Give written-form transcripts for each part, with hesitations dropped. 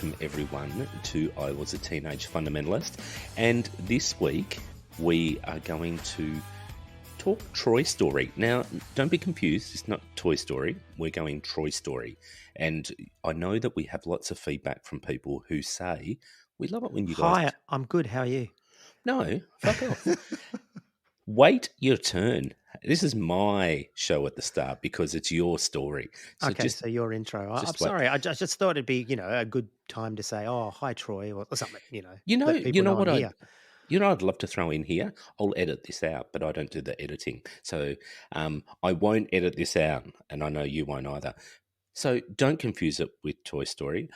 welcome everyone to I Was a Teenage Fundamentalist. And this week we are going to talk Troy Story. Now, don't be confused, it's not Toy Story, we're going Troy Story. And I know that we have lots of feedback from people who say, we love it when you guys... Hi, I'm good. How are you? No, fuck off. Wait your turn. This is my show at the start because it's your story. So Okay, so your intro. I'm just wait. sorry. I just thought it'd be, a good time to say, "Oh, hi, Troy," or something. You Let people know I'm what here. I'd love to throw in here. I'll edit this out, but I don't do the editing, so I won't edit this out, and I know you won't either. So don't confuse it with Toy Story.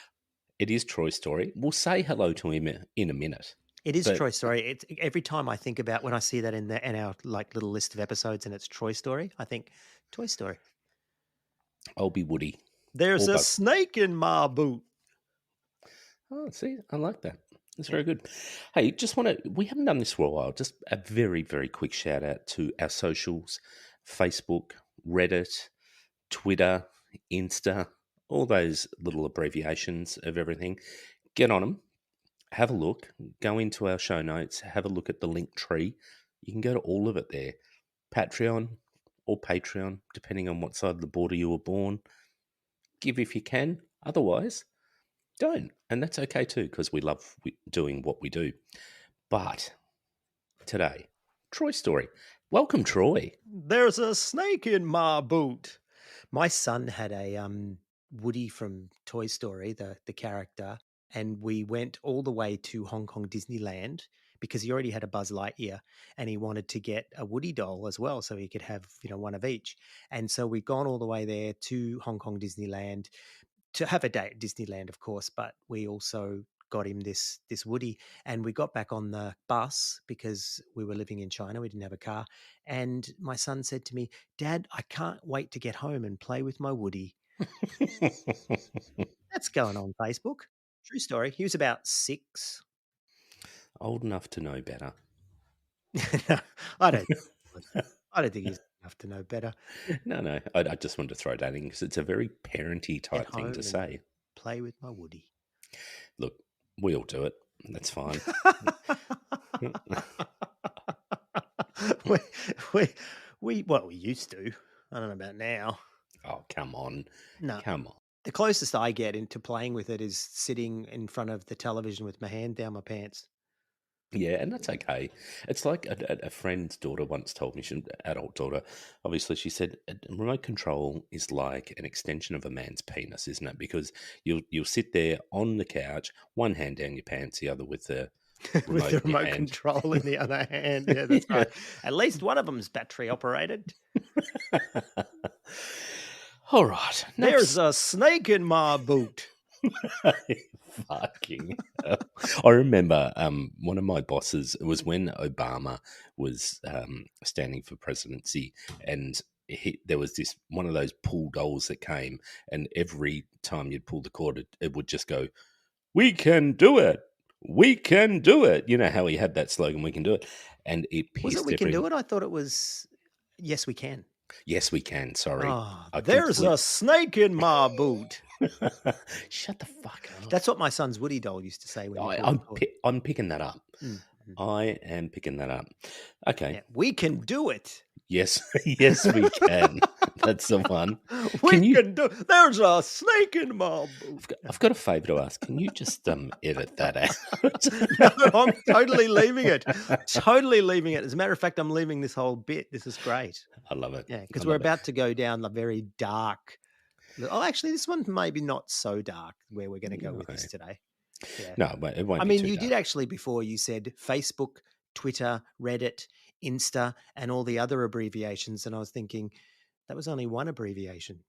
It is Troy Story. We'll say hello to him in a minute. It is But Troy Story. It's every time I think about when I see that in our little list of episodes, and it's Troy Story. I think Toy Story. I'll be Woody. There's Or a Buzz. snake in my boot. Oh, see, I like that. That's Yeah. very good. Hey, we haven't done this for a while. Just a very, very quick shout out to our socials, Facebook, Reddit, Twitter, Insta, all those little abbreviations of everything. Get on them, have a look, go into our show notes, have a look at the link tree. You can go to all of it there. Patreon or Patreon, depending on what side of the border you were born. Give if you can. Otherwise, don't. And that's okay too, because we love doing what we do. But today, Troy Story. Welcome, Troy. There's a snake in my boot. My son had a Woody from Toy Story, the character, and we went all the way to Hong Kong Disneyland because he already had a Buzz Lightyear and he wanted to get a Woody doll as well so he could have, one of each. And so we've gone all the way there to Hong Kong Disneyland to have a day at Disneyland, of course, but we also got him this Woody, and we got back on the bus because we were living in China. We didn't have a car. And my son said to me, "Dad, I can't wait to get home and play with my Woody." That's going on Facebook. True story. He was about 6. Old enough to know better. No, I don't think he's enough to know better. No. I just wanted to throw that in because it's a very parenty Get type thing home to and say. play with my Woody. Look, we all do it. That's fine. we used to. I don't know about now. Oh, come on. No. Come on. The closest I get into playing with it is sitting in front of the television with my hand down my pants. Yeah, and that's okay. It's like a friend's daughter once told me, adult daughter, obviously, she said, a remote control is like an extension of a man's penis, isn't it? Because you'll sit there on the couch, one hand down your pants, the other with the with the in your remote hand. control in the other hand. Yeah, that's Yeah. right. At least one of them's battery operated. All right. There's a snake in my boot. Fucking hell. I remember one of my bosses, it was when Obama was standing for presidency, and there was this one of those pool dolls that came, and every time you'd pull the cord, it would just go, "We can do it. We can do it." You know how he had that slogan, "We can do it," and it pissed Was it "We can everyone. do it"? I thought it was "Yes, we can." Yes, we can. Sorry. Oh, there's a snake in my boot. Shut the fuck up. That's what my son's Woody doll used to say when he pulled the cord. I'm picking that up. Mm-hmm. I am picking that up. Okay. Yeah, we can do it. Yes, yes, we can. That's the one. We can do. There's a snake in my boot. I've got a favour to ask. Can you just edit that out? No, I'm totally leaving it. Totally leaving it. As a matter of fact, I'm leaving this whole bit. This is great. I love it. Yeah, because we're about to go down the very dark. Oh, actually, this one maybe not so dark where we're going to go with this today. Yeah. No, it won't. I be mean, too you dark. did actually before you said Facebook, Twitter, Reddit, Insta, and all the other abbreviations. And I was thinking that was only one abbreviation.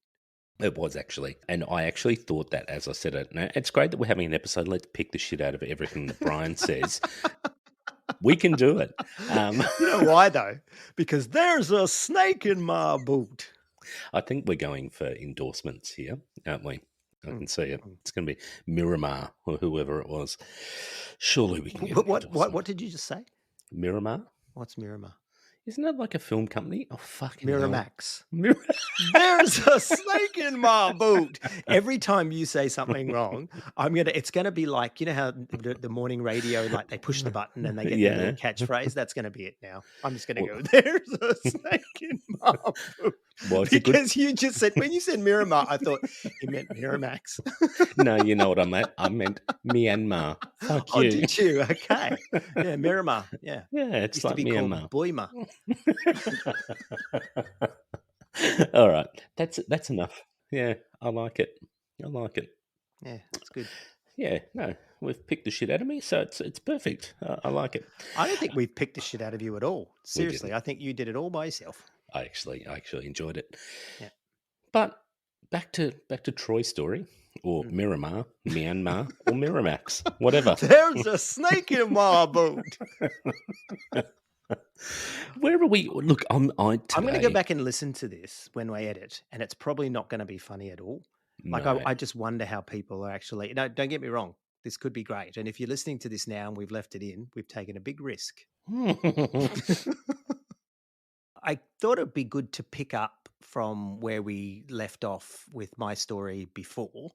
It was actually. And I actually thought that as I said it. Now, it's great that we're having an episode. Let's pick the shit out of everything that Brian says. We can do it. You know why, though? Because there's a snake in my boot. I think we're going for endorsements here, aren't we? I can see it. It's going to be Miramar or whoever it was. Surely we can get What did you just say? Miramar? What's Miramar? Isn't that like a film company? Oh, fucking hell. Miramax. Mir- There's a snake in my boot. Every time you say something wrong, it's gonna be like, you know how the morning radio, like they push the button and they get their little yeah. catchphrase? That's gonna be it now. I'm just gonna Well, go, there's a snake in my boot. well, it's a good. Because you just said when you said Miramar, I thought he meant Miramax. No, you know what I meant. I meant Myanmar. Fuck Oh, you. did you? Okay. Yeah, Miramar. Yeah. Yeah, it's Used to like be called Myanmar. Boima. All right, that's enough. Yeah, I like it. I like it. Yeah, it's good. Yeah, no, we've picked the shit out of me, so it's perfect. I like it. I don't think we've picked the shit out of you at all. We Seriously, didn't. I think you did it all by yourself. I actually enjoyed it. Yeah. But back to Troy's story, or Mm. Miramar, Myanmar, or Miramax, whatever. There's a snake in my boot. Where are we? Look, I I'm going to go today. back and listen to this when we edit, and it's probably not going to be funny at all. Like, No. I just wonder how people are actually. No, don't get me wrong. This could be great. And if you're listening to this now and we've left it in, we've taken a big risk. I thought it'd be good to pick up from where we left off with my story before,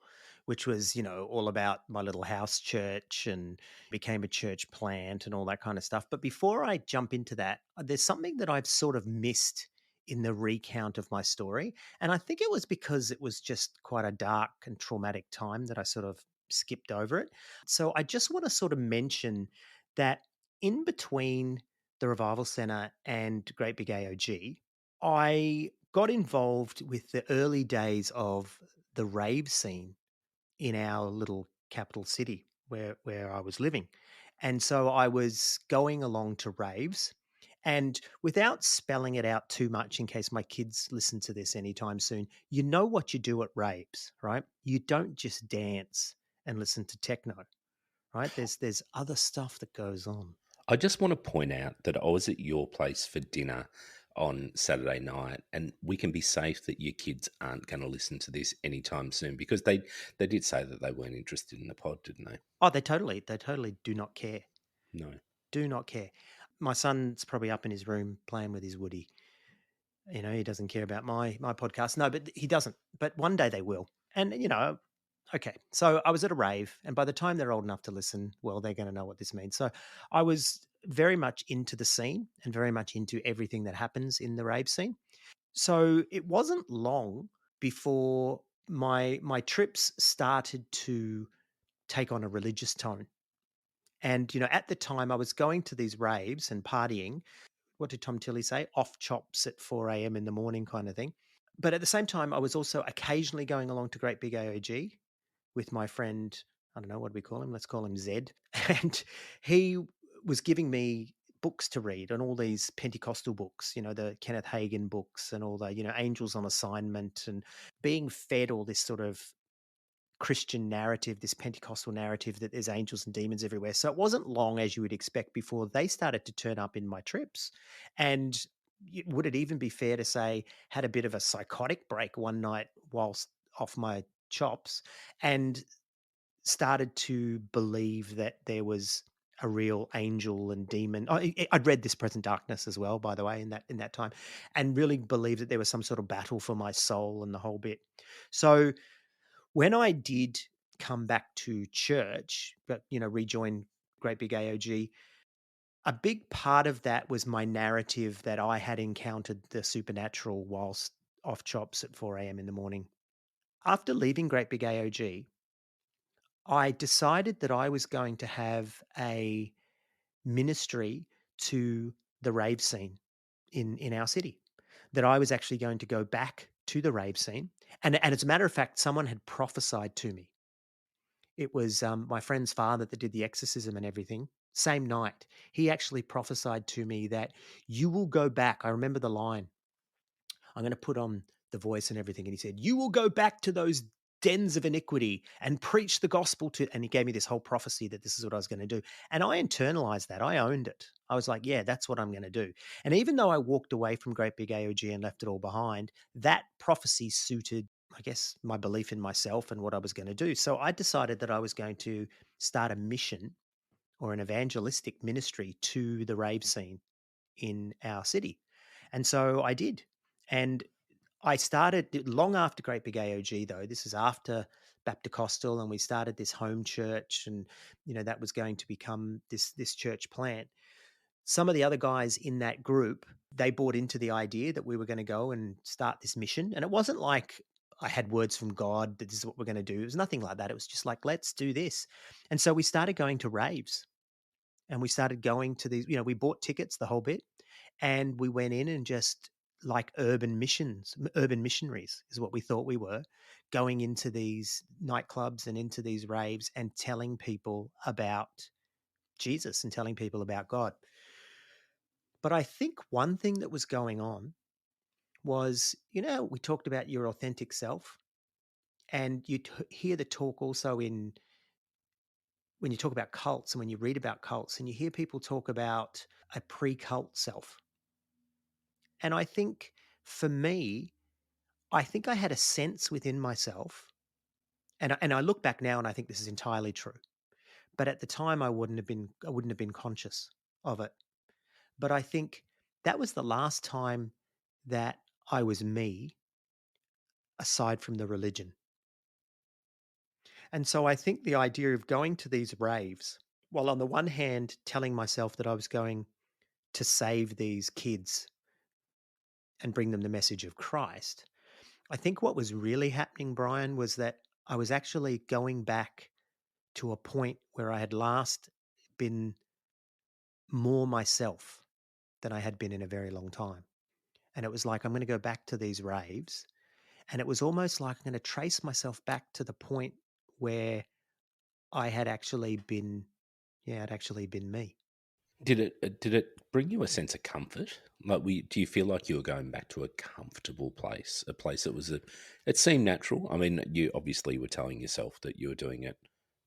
which was, all about my little house church and became a church plant and all that kind of stuff. But before I jump into that, there's something that I've sort of missed in the recount of my story. And I think it was because it was just quite a dark and traumatic time that I sort of skipped over it. So I just want to sort of mention that in between the Revival Centre and Great Big AOG, I got involved with the early days of the rave scene in our little capital city where I was living. And so I was going along to raves. And without spelling it out too much in case my kids listen to this anytime soon, you know what you do at raves, right? You don't just dance and listen to techno, right? There's other stuff that goes on. I just want to point out that I was at your place for dinner on Saturday night, and we can be safe that your kids aren't going to listen to this anytime soon because they did say that they weren't interested in the pod, didn't they? Oh, they totally do not care. No. Do not care. My son's probably up in his room playing with his Woody. He doesn't care about my podcast. No, but he doesn't. But one day they will. And okay. So I was at a rave, and by the time they're old enough to listen, well, they're going to know what this means. So I was very much into the scene and very much into everything that happens in the rave scene. So it wasn't long before my trips started to take on a religious tone. And, at the time I was going to these raves and partying. What did Tom Tilley say? Off chops at 4 a.m. in the morning kind of thing. But at the same time, I was also occasionally going along to Great Big AOG with my friend, I don't know, what do we call him? Let's call him Zed. And he was giving me books to read and all these Pentecostal books, the Kenneth Hagin books and all the, Angels on Assignment, and being fed all this sort of Christian narrative, this Pentecostal narrative that there's angels and demons everywhere. So it wasn't long, as you would expect, before they started to turn up in my trips. And would it even be fair to say, had a bit of a psychotic break one night whilst off my chops, and started to believe that there was a real angel and demon. I'd read This Present Darkness as well, by the way, in that time, and really believed that there was some sort of battle for my soul and the whole bit. So when I did come back to church, but rejoin Great Big AOG, a big part of that was my narrative that I had encountered the supernatural whilst off chops at 4 a.m. in the morning. After leaving Great Big AOG, I decided that I was going to have a ministry to the rave scene in our city. That I was actually going to go back to the rave scene. And as a matter of fact, someone had prophesied to me. It was my friend's father that did the exorcism and everything. Same night, he actually prophesied to me that you will go back. I remember the line. I'm going to put on the voice and everything. And he said, you will go back to those dens of iniquity and preach the gospel to. And he gave me this whole prophecy that this is what I was going to do. And I internalized that. I owned it. I was like, yeah, that's what I'm going to do. And even though I walked away from Great Big AOG and left it all behind, that prophecy suited, I guess, my belief in myself and what I was going to do. So I decided that I was going to start a mission or an evangelistic ministry to the rave scene in our city. And so I did. And I started long after Great Big AOG, though. This is after Baptist, and we started this home church, and that was going to become this church plant. Some of the other guys in that group, they bought into the idea that we were going to go and start this mission. And it wasn't like I had words from God that this is what we're going to do. It was nothing like that. It was just like, let's do this. And so we started going to raves, and we started going to these, we bought tickets, the whole bit, and we went in and just like urban missionaries is what we thought we were, going into these nightclubs and into these raves and telling people about Jesus and telling people about God. But I think one thing that was going on was, we talked about your authentic self, and you hear the talk also in when you talk about cults and when you read about cults, and you hear people talk about a pre-cult self. And I think for me, I think I had a sense within myself, and I look back now and I think this is entirely true. But at the time, I wouldn't have been conscious of it. But I think that was the last time that I was me, aside from the religion. And so I think the idea of going to these raves, while on the one hand telling myself that I was going to save these kids and bring them the message of Christ, I think what was really happening, Brian, was that I was actually going back to a point where I had last been more myself than I had been in a very long time. And it was like, I'm going to go back to these raves. And it was almost like I'm going to trace myself back to the point where I had actually been, yeah, I'd actually been me. Did it bring you a sense of comfort? Like, do you feel like you were going back to a comfortable place, a place that was it seemed natural? I mean, you obviously were telling yourself that you were doing it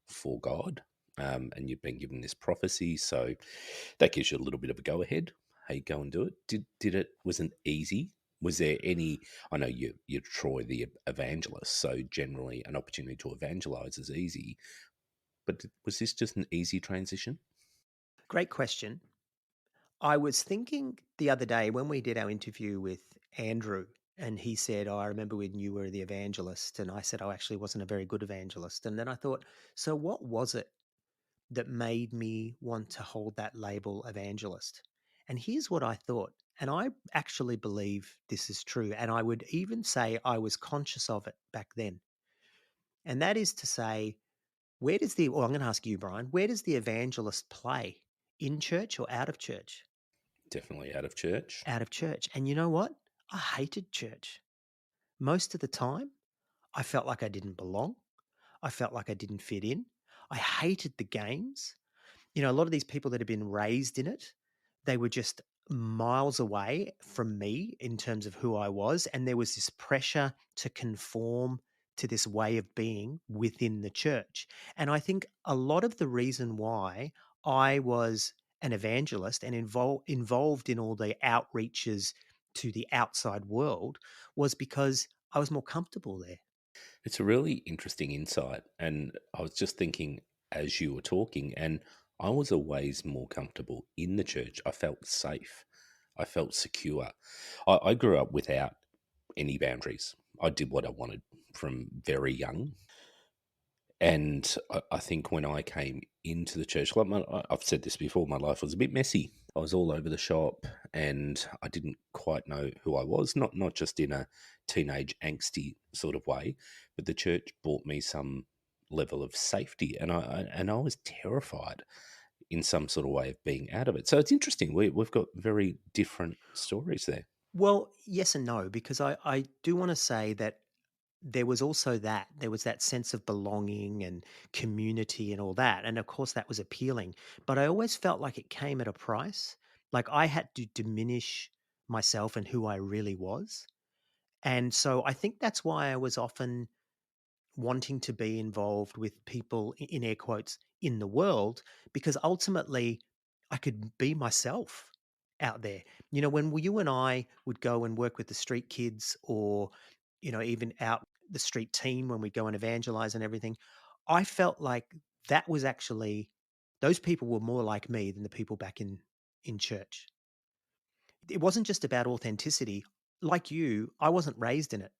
for God, and you've been given this prophecy, so that gives you a little bit of a go ahead. Hey, go and do it. Did it wasn't easy? Was there any? I know you're Troy the evangelist, so generally an opportunity to evangelize is easy. But was this just an easy transition? Great question. I was thinking the other day when we did our interview with Andrew, and he said, "Oh, I remember when you were the evangelist." And I said, "I actually wasn't a very good evangelist." And then I thought, so what was it that made me want to hold that label evangelist? And here's what I thought. And I actually believe this is true. And I would even say I was conscious of it back then. And that is to say, well, I'm going to ask you, Brian, where does the evangelist play? In church or out of church? Definitely out of church. Out of church. And you know what? I hated church. Most of the time, I felt like I didn't belong. I felt like I didn't fit in. I hated the games. A lot of these people that have been raised in it, they were just miles away from me in terms of who I was. And there was this pressure to conform to this way of being within the church. And I think a lot of the reason why I was an evangelist and involved in all the outreaches to the outside world was because I was more comfortable there. It's a really interesting insight. And I was just thinking as you were talking, and I was always more comfortable in the church. I felt safe. I felt secure. I grew up without any boundaries. I did what I wanted from very young. And I think when I came into the church, like I've said this before, my life was a bit messy. I was all over the shop, and I didn't quite know who I was. Not just in a teenage angsty sort of way, but the church brought me some level of safety, and I was terrified in some sort of way of being out of it. So it's interesting. We've got very different stories there. Well, yes and no, because I do want to say that there was also that. There was that sense of belonging and community and all that. And of course, that was appealing. But I always felt like it came at a price. Like I had to diminish myself and who I really was. And so I think that's why I was often wanting to be involved with people in air quotes in the world, because ultimately I could be myself out there. When you and I would go and work with the street kids, or even out the street team when we go and evangelize and everything, I felt like that was actually, those people were more like me than the people back in church. it wasn't just about authenticity. Like you, I wasn't raised in it.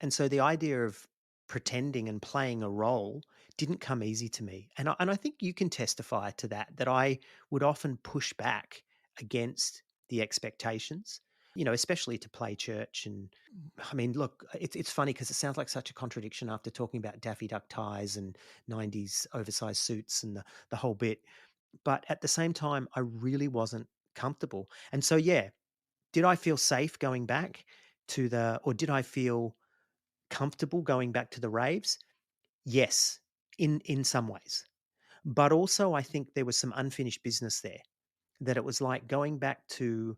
And so the idea of pretending and playing a role didn't come easy to me. And I think you can testify to that, that I would often push back against the expectations, especially to play church. And I mean, look, it's funny because it sounds like such a contradiction after talking about Daffy Duck ties and 90s oversized suits and the whole bit. But at the same time, I really wasn't comfortable. And so, yeah, did I feel safe going back or did I feel comfortable going back to the raves? Yes, in some ways. But also I think there was some unfinished business there. That it was like going back to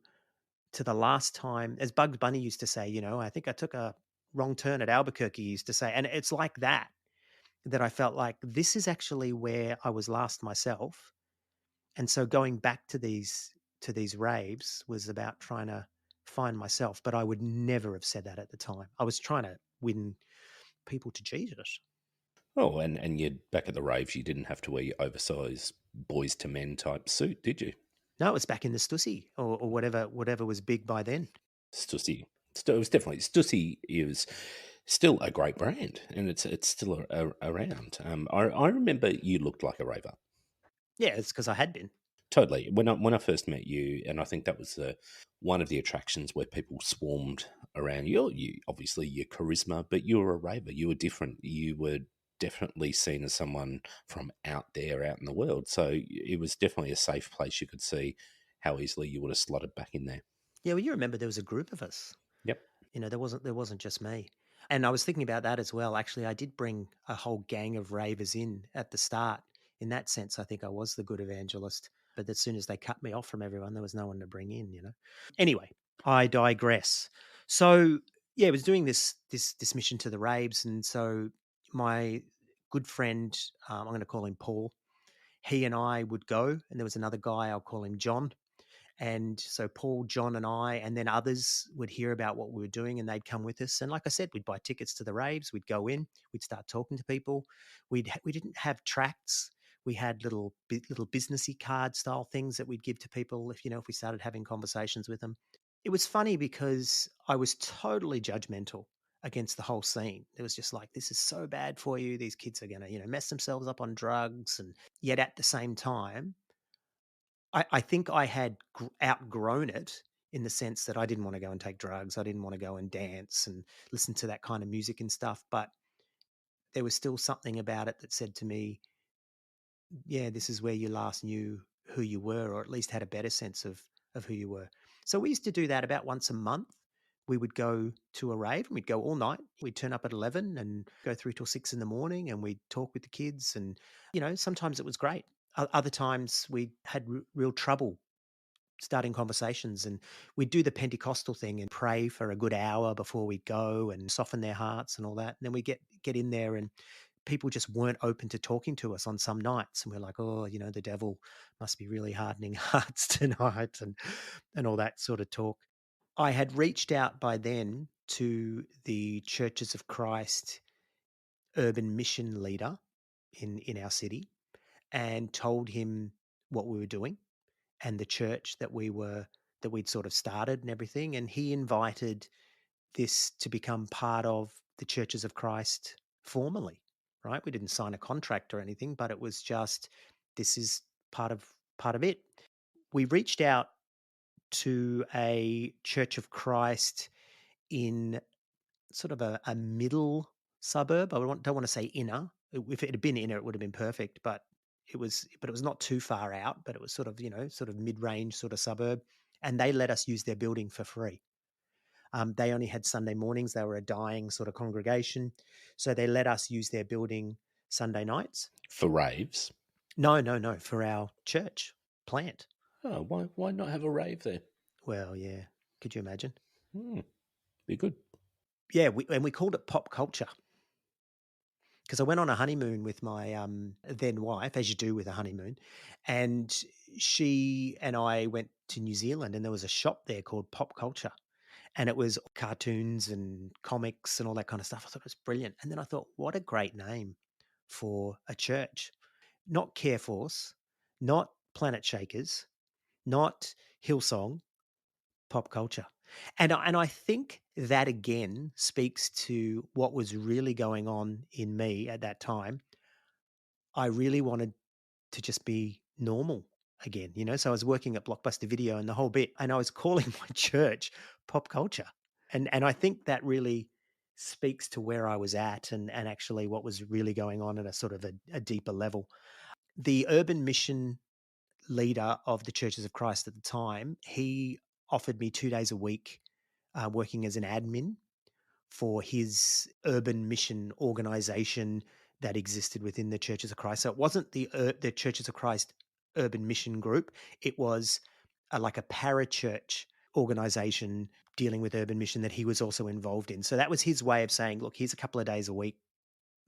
the last time, as Bugs Bunny used to say, I think I took a wrong turn at Albuquerque, he used to say. And it's like that, that I felt like this is actually where I was last myself. And so going back to these raves was about trying to find myself. But I would never have said that at the time. I was trying to win people to Jesus. Oh, and you back at the raves, you didn't have to wear your oversized boys to men type suit, did you? No, it was back in the Stussy or whatever was big by then. Stussy. It was definitely Stussy is still a great brand, and it's still around. I remember you looked like a raver. Yeah, it's because I had been. Totally. When I first met you, and I think that was one of the attractions where people swarmed around you. You obviously your charisma, but you were a raver. You were different. You were definitely seen as someone from out there, out in the world. So it was definitely a safe place. You could see how easily you would have slotted back in there. Yeah, well, you remember there was a group of us. Yep. There wasn't just me. And I was thinking about that as well. Actually, I did bring a whole gang of ravers in at the start. In that sense, I think I was the good evangelist. But as soon as they cut me off from everyone, there was no one to bring in. Anyway, I digress. So yeah, I was doing this mission to the raves, and so my good friend, I'm going to call him Paul. He and I would go, and there was another guy, I'll call him John. And so Paul, John, and I, and then others would hear about what we were doing and they'd come with us. And like I said, we'd buy tickets to the raves, we'd go in, we'd start talking to people. We didn't have tracts. We had little businessy card style things that we'd give to people if we started having conversations with them. It was funny because I was totally judgmental against the whole scene. It was just like, this is so bad for you. These kids are going to, mess themselves up on drugs. And yet at the same time, I think I had outgrown it in the sense that I didn't want to go and take drugs. I didn't want to go and dance and listen to that kind of music and stuff. But there was still something about it that said to me, yeah, this is where you last knew who you were, or at least had a better sense of who you were. So we used to do that about once a month. We would go to a rave and we'd go all night. We'd turn up at 11 and go through till 6 in the morning and we'd talk with the kids. And, sometimes it was great. Other times we had real trouble starting conversations, and we'd do the Pentecostal thing and pray for a good hour before we go and soften their hearts and all that. And then we get in there and people just weren't open to talking to us on some nights. And we're like, oh, the devil must be really hardening hearts tonight and all that sort of talk. I had reached out by then to the Churches of Christ urban mission leader in our city and told him what we were doing and the church that we'd sort of started and everything. And he invited this to become part of the Churches of Christ formally, right? We didn't sign a contract or anything, but it was just this is part of it. We reached out to a Church of Christ in sort of a middle suburb. Don't want to say inner. If it had been inner, it would have been perfect, but it was not too far out, but it was sort of mid-range sort of suburb. And they let us use their building for free. They only had Sunday mornings. They were a dying sort of congregation. So they let us use their building Sunday nights. For raves. No, no, no, for our church plant. Oh, why not have a rave there? Well, yeah. Could you imagine? Hmm, be good. Yeah, we called it pop culture because I went on a honeymoon with my then wife, as you do with a honeymoon, and she and I went to New Zealand, and there was a shop there called Pop Culture, and it was cartoons and comics and all that kind of stuff. I thought it was brilliant, and then I thought, what a great name for a church. Not Care Force, not Planet Shakers, not Hillsong, Pop culture. And I think that again speaks to what was really going on in me at that time. I really wanted to just be normal again, you know? So I was working at Blockbuster Video and the whole bit, and I was calling my church pop culture. And I think that really speaks to where I was at and actually what was really going on at a sort of a deeper level. The urban mission leader of the Churches of Christ at the time, he offered me 2 days a week working as an admin for his urban mission organization that existed within the Churches of Christ. So it wasn't the Churches of Christ urban mission group. It was like a parachurch organization dealing with urban mission that he was also involved in. So that was his way of saying, look, here's a couple of days a week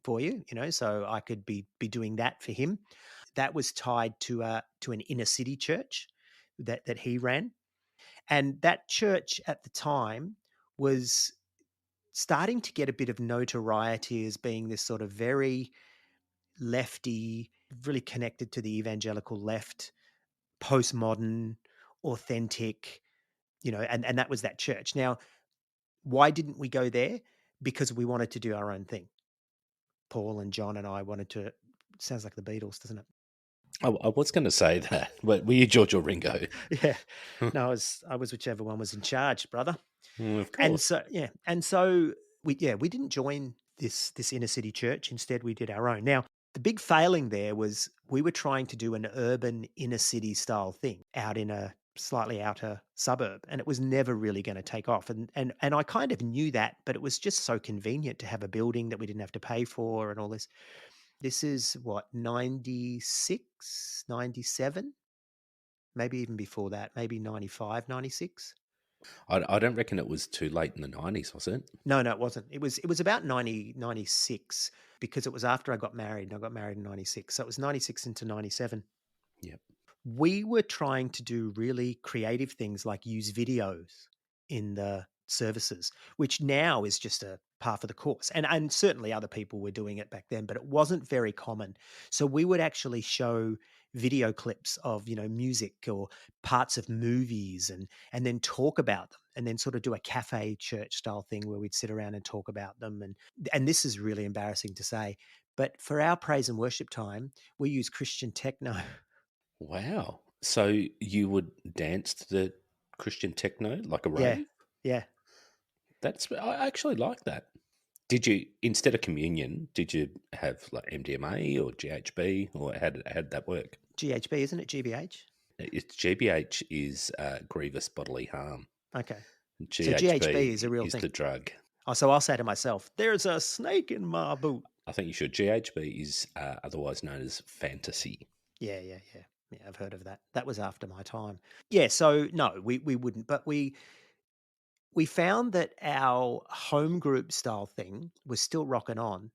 for you, you know, so I could be doing that for him. That was tied to an inner city church that he ran. And that church at the time was starting to get a bit of notoriety as being this sort of very lefty, really connected to the evangelical left, postmodern, authentic, you know, and that was that church. Now, why didn't we go there? Because we wanted to do our own thing. Paul and John and I wanted to. Sounds like the Beatles, doesn't it? I was going to say that, but were you George or Ringo? Yeah. No, I was whichever one was in charge, brother. Of And course. so yeah, and so we didn't join this inner city church. Instead, we did our own. Now, the big failing there was we were trying to do an urban inner city style thing out in a slightly outer suburb, and it was never really going to take off. And I kind of knew that, but it was just so convenient to have a building that we didn't have to pay for and all this. This is what 96, 97, maybe even before that, maybe 95, 96. I don't reckon it was too late in the 90s, was it? No, it wasn't. It was about 96 because it was after I got married, and I got married in 96. So it was 96 into 97. Yep. We were trying to do really creative things like use videos in the services, which now is just a par for the course. And certainly other people were doing it back then, but it wasn't very common. So we would actually show video clips of, you know, music or parts of movies and then talk about them and then sort of do a cafe church style thing where we'd sit around and talk about them. And this is really embarrassing to say, but for our praise and worship time, we use Christian techno. Wow. So you would dance to the Christian techno like a Yeah. rave? Yeah. I actually like that. Did you, instead of communion, did you have like MDMA or GHB, or how did that work? GHB, isn't it? GBH? It's GBH is grievous bodily harm. Okay. So GHB is a GHB real is thing. the drug. Oh, so I'll say to myself, there's a snake in my boot. I think you should. GHB is otherwise known as fantasy. Yeah, yeah, yeah. Yeah, I've heard of that. That was after my time. Yeah, so no, we wouldn't. But we found that our home group style thing was still rocking on,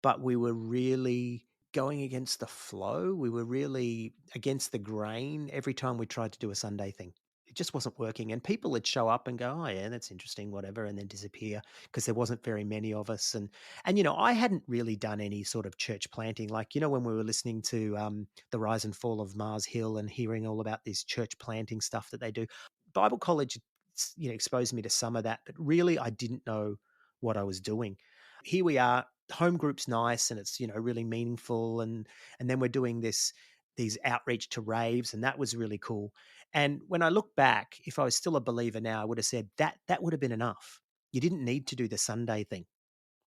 but we were really going against the flow. We were really against the grain every time we tried to do a Sunday thing. It just wasn't working. And people would show up and go, oh, yeah, that's interesting, whatever, and then disappear because there wasn't very many of us. And, you know, I hadn't really done any sort of church planting. Like, you know, when we were listening to The Rise and Fall of Mars Hill and hearing all about this church planting stuff that they do, Bible college, you know, exposed me to some of that, but really I didn't know what I was doing. Here we are, home group's nice and it's, you know, really meaningful, and then we're doing these outreach to raves, and that was really cool. And when I look back, if I was still a believer now, I would have said that would have been enough. You didn't need to do the Sunday thing,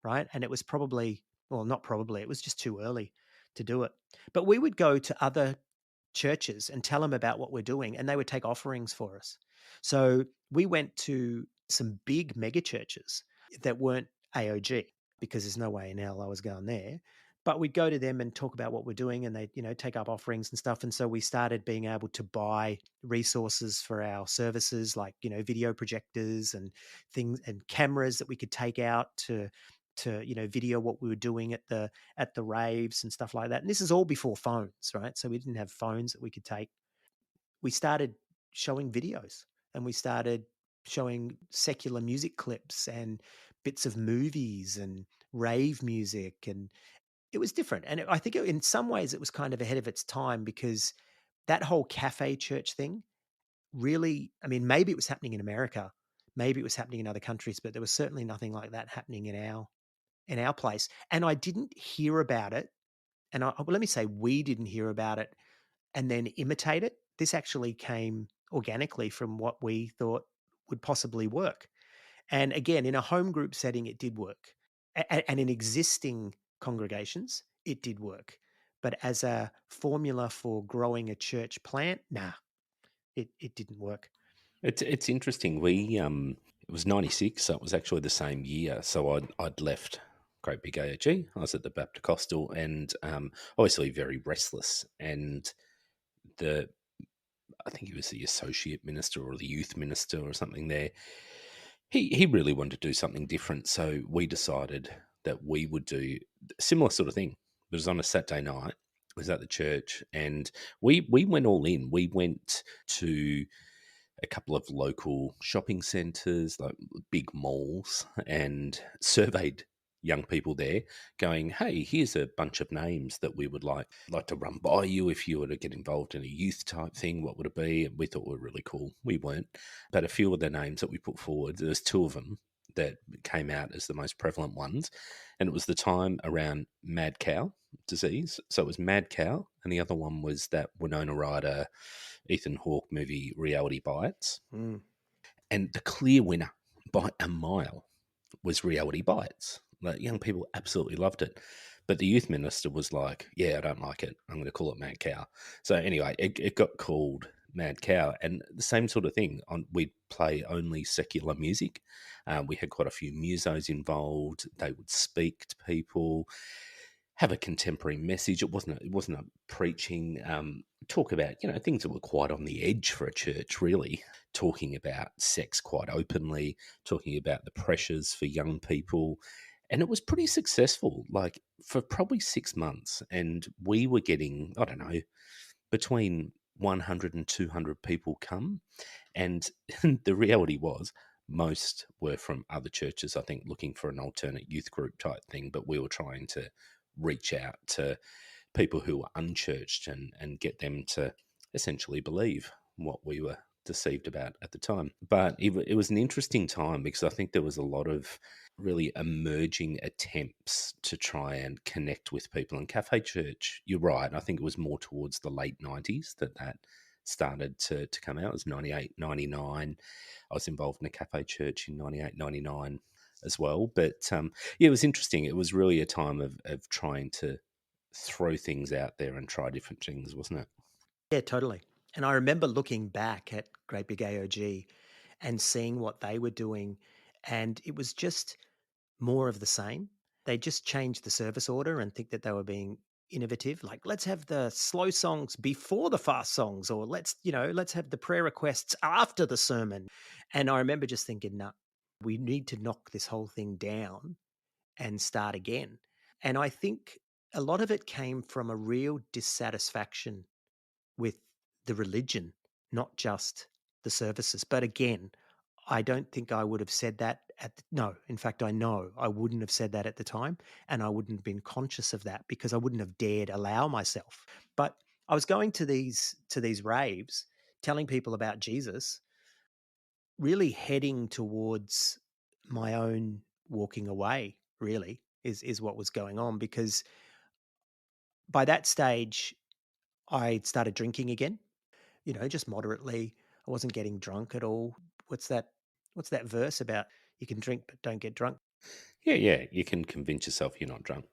right? And it was probably, well, not probably, it was just too early to do it. But we would go to other churches and tell them about what we're doing, and they would take offerings for us. So we went to some big mega churches that weren't AOG because there's no way in hell I was going there. But we'd go to them and talk about what we're doing, and they, you know, take up offerings and stuff. And so we started being able to buy resources for our services, like, you know, video projectors and things and cameras that we could take out to, you know, video what we were doing at the raves and stuff like that. And this is all before phones, right? So we didn't have phones that we could take. We started showing videos, and we started showing secular music clips and bits of movies and rave music. And it was different. And I think in some ways it was kind of ahead of its time because that whole cafe church thing really, I mean, maybe it was happening in America, maybe it was happening in other countries, but there was certainly nothing like that happening in our place. And I didn't hear about it. And well, let me say, we didn't hear about it and then imitate it. This actually came organically from what we thought would possibly work. And again, in a home group setting, it did work. And in existing congregations, it did work. But as a formula for growing a church plant, nah, it didn't work. It's interesting. It was '96, so it was actually the same year. So I'd left Great Big AOG. I was at the Baptist Costal, and obviously very restless. And the I think he was the associate minister or the youth minister or something there. He really wanted to do something different, so we decided that we would do a similar sort of thing. It was on a Saturday night. It was at the church, and we went all in. We went to a couple of local shopping centres, like big malls, and surveyed young people there, going, "Hey, here's a bunch of names that we would like to run by you if you were to get involved in a youth type thing. What would it be?" And we thought were really cool. We weren't, but a few of the names that we put forward, there's two of them that came out as the most prevalent ones, and it was the time around mad cow disease. So it was mad cow, and the other one was that Winona Ryder Ethan Hawke movie Reality Bites. Mm. And the clear winner by a mile was Reality Bites. Like, young people absolutely loved it. But the youth minister was like, "Yeah, I don't like it. I'm going to call it Mad Cow." So anyway, it got called Mad Cow. And the same sort of thing. We'd play only secular music. We had quite a few musos involved. They would speak to people, have a contemporary message. It wasn't a preaching talk about things that were quite on the edge for a church. Really talking about sex quite openly, talking about the pressures for young people, and it was pretty successful. Like for probably 6 months, and we were getting I don't know between 100 and 200 people come, and the reality was most were from other churches, I think, looking for an alternate youth group type thing. But we were trying to reach out to people who were unchurched and get them to essentially believe what we were deceived about at the time. But it was an interesting time because I think there was a lot of really emerging attempts to try and connect with people. And Cafe Church, you're right, I think it was more towards the late 90s that started to come out. It was 98, 99. I was involved in a Cafe Church in 98, 99 as well. But yeah, it was interesting. It was really a time of trying to throw things out there and try different things, wasn't it? Yeah, totally. And I remember looking back at Great Big AOG and seeing what they were doing, and it was just more of the same. They just changed the service order and think that they were being innovative. Like, let's have the slow songs before the fast songs, or let's have the prayer requests after the sermon. And I remember just thinking, no, we need to knock this whole thing down and start again. And I think a lot of it came from a real dissatisfaction with the religion, not just the services. But again, I don't think I would have said that no, in fact, I know I wouldn't have said that at the time, and I wouldn't have been conscious of that because I wouldn't have dared allow myself. But I was going to these raves, telling people about Jesus, really heading towards my own walking away, really, is what was going on because by that stage I started drinking again, just moderately. I wasn't getting drunk at all. What's that? What's that verse about? You can drink but don't get drunk. Yeah, yeah. You can convince yourself you're not drunk.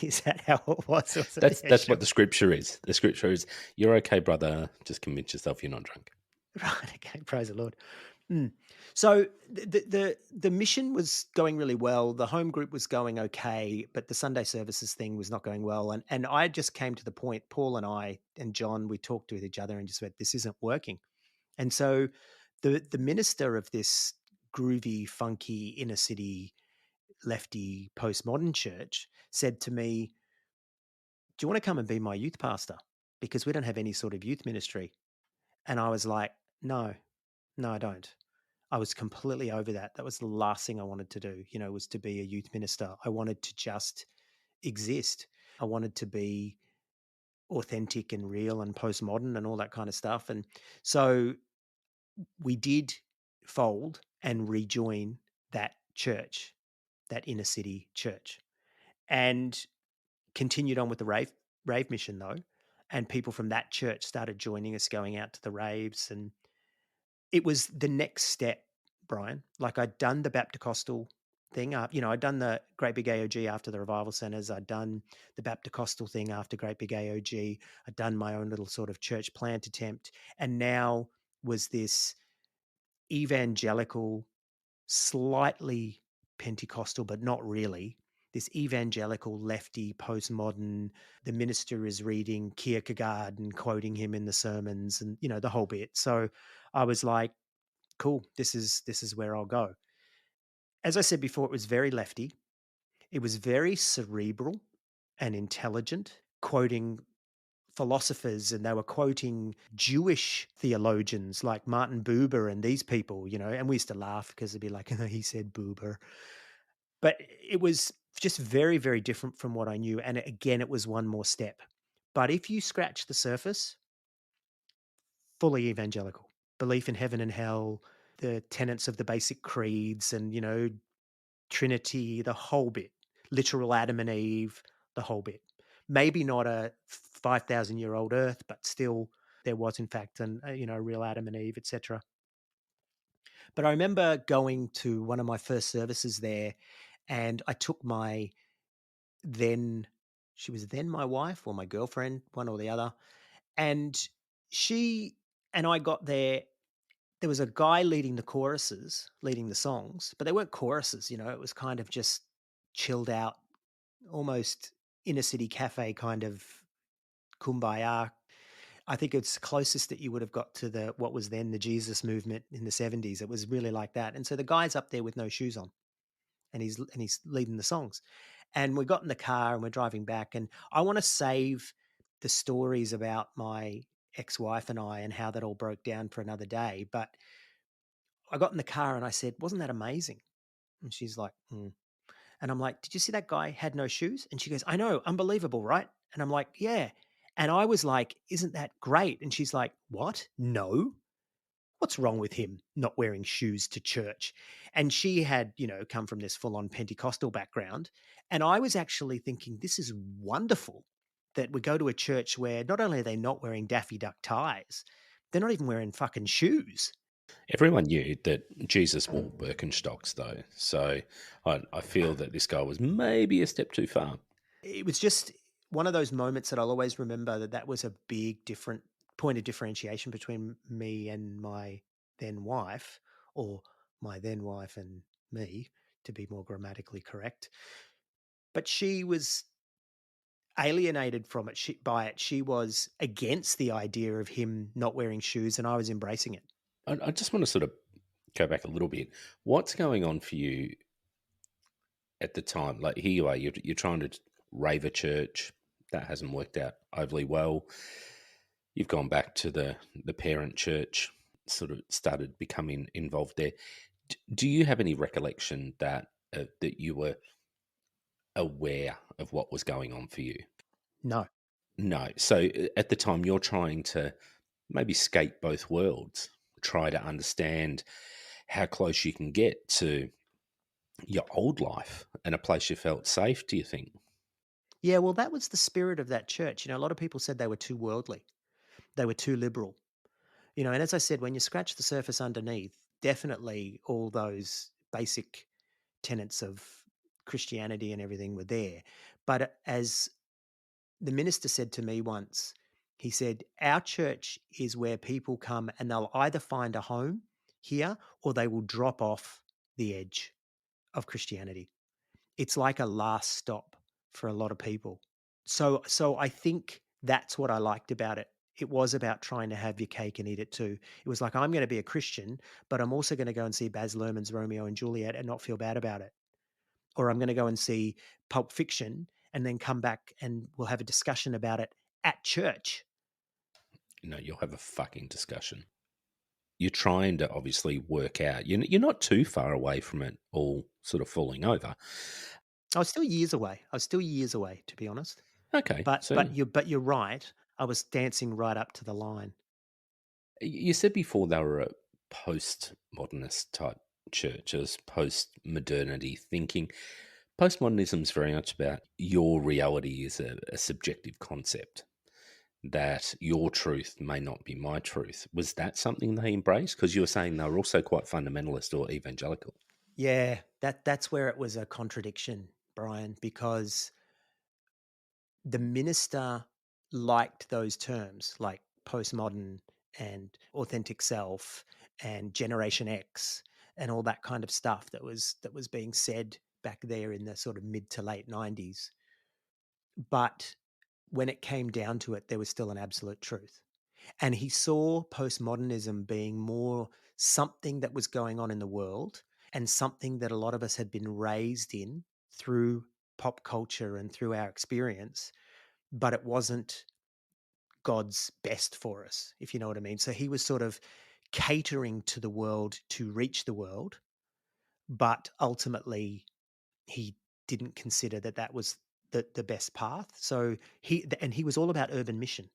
Is that how it was? Was it? That's Yeah, that's what sure. the scripture is. The scripture is, "You're okay, brother. Just convince yourself you're not drunk." Right. Okay. Praise the Lord. Mm. So the mission was going really well. The home group was going okay, but the Sunday services thing was not going well. And I just came to the point. Paul and I and John, we talked to each other and just went, "This isn't working." And so the minister of this groovy, funky inner city lefty postmodern church said to me, "Do you want to come and be my youth pastor? Because we don't have any sort of youth ministry." And I was like, "No, no, I don't." I was completely over that. That was the last thing I wanted to do, was to be a youth minister. I wanted to just exist. I wanted to be authentic and real and postmodern and all that kind of stuff. And so we did fold and rejoin that church, that inner city church, and continued on with the rave mission though. And people from that church started joining us, going out to the raves, and it was the next step, Brian. Like I'd done the Baptist thing. I'd done the Great Big AOG after the revival centers. I'd done the Baptist thing after Great Big AOG. I'd done my own little sort of church plant attempt. And now was this evangelical, slightly Pentecostal, but not really. This evangelical, lefty, postmodern. The minister is reading Kierkegaard and quoting him in the sermons, and the whole bit. So I was like, cool, this is where I'll go. As I said before, it was very lefty. It was very cerebral and intelligent, quoting philosophers, and they were quoting Jewish theologians like Martin Buber and these people, and we used to laugh because it'd be like, he said Buber. But it was just very, very different from what I knew. And again, it was one more step. But if you scratch the surface, fully evangelical, belief in heaven and hell, the tenets of the basic creeds, and, Trinity, the whole bit, literal Adam and Eve, the whole bit. Maybe not a 5,000-year-old Earth, but still there was in fact a real Adam and Eve, etc. But I remember going to one of my first services there, and I took my then she was then my wife or my girlfriend, one or the other, and she and I got there. There was a guy leading the choruses, leading the songs, but they weren't choruses, it was kind of just chilled out, almost inner city cafe kind of kumbaya. I think it's closest that you would have got to the what was then the Jesus movement in the 70s. It was really like that. And so the guy's up there with no shoes on, and he's leading the songs. And we got in the car and we're driving back, and I want to save the stories about my ex-wife and I and how that all broke down for another day, but I got in the car and I said, "Wasn't that amazing?" And she's like, "Mm." And I'm like, "Did you see that guy had no shoes?" And she goes, "I know, unbelievable, right?" And I'm like, "Yeah." And I was like, "Isn't that great?" And she's like, "What? No. What's wrong with him not wearing shoes to church?" And she had, come from this full on Pentecostal background. And I was actually thinking, this is wonderful that we go to a church where not only are they not wearing Daffy Duck ties, they're not even wearing fucking shoes. Everyone knew that Jesus wore Birkenstocks, though. So I feel that this guy was maybe a step too far. It was just one of those moments that I'll always remember, that was a big different point of differentiation between me and my then wife, or my then wife and me, to be more grammatically correct. But she was alienated from it, by it. She was against the idea of him not wearing shoes, and I was embracing it. I just want to sort of go back a little bit. What's going on for you at the time? Like, here you are, you're trying to rave a church. That hasn't worked out overly well. You've gone back to the parent church, sort of started becoming involved there. Do you have any recollection that you were aware of what was going on for you? No. No. So at the time, you're trying to maybe skate both worlds, try to understand how close you can get to your old life and a place you felt safe. Do you think? Yeah, well, that was the spirit of that church. A lot of people said they were too worldly, they were too liberal. And as I said, when you scratch the surface underneath, definitely all those basic tenets of Christianity and everything were there. But as the minister said to me once, he said, "Our church is where people come and they'll either find a home here or they will drop off the edge of Christianity. It's like a last stop for a lot of people." So I think that's what I liked about it. It was about trying to have your cake and eat it too. It was like, I'm going to be a Christian, but I'm also going to go and see Baz Luhrmann's Romeo and Juliet and not feel bad about it. Or I'm going to go and see Pulp Fiction and then come back and we'll have a discussion about it at church. You'll have a fucking discussion. You're trying to obviously work out. You're not too far away from it all sort of falling over. I was still years away. I was still years away, to be honest. Okay, But so you're right. I was dancing right up to the line. You said before they were a postmodernist type churches, post modernity thinking. Postmodernism is very much about your reality is a subjective concept, that your truth may not be my truth. Was that something they embraced? Because you were saying they were also quite fundamentalist or evangelical. Yeah, that's where it was a contradiction, Brian, because the minister liked those terms like postmodern and authentic self and generation X and all that kind of stuff that was being said back there in the sort of mid to late 90s. But when it came down to it, there was still an absolute truth. And he saw postmodernism being more something that was going on in the world and something that a lot of us had been raised in through pop culture and through our experience, but it wasn't God's best for us, if you know what I mean. So he was sort of catering to the world to reach the world, but ultimately he didn't consider that that was the best path. So he was all about urban mission,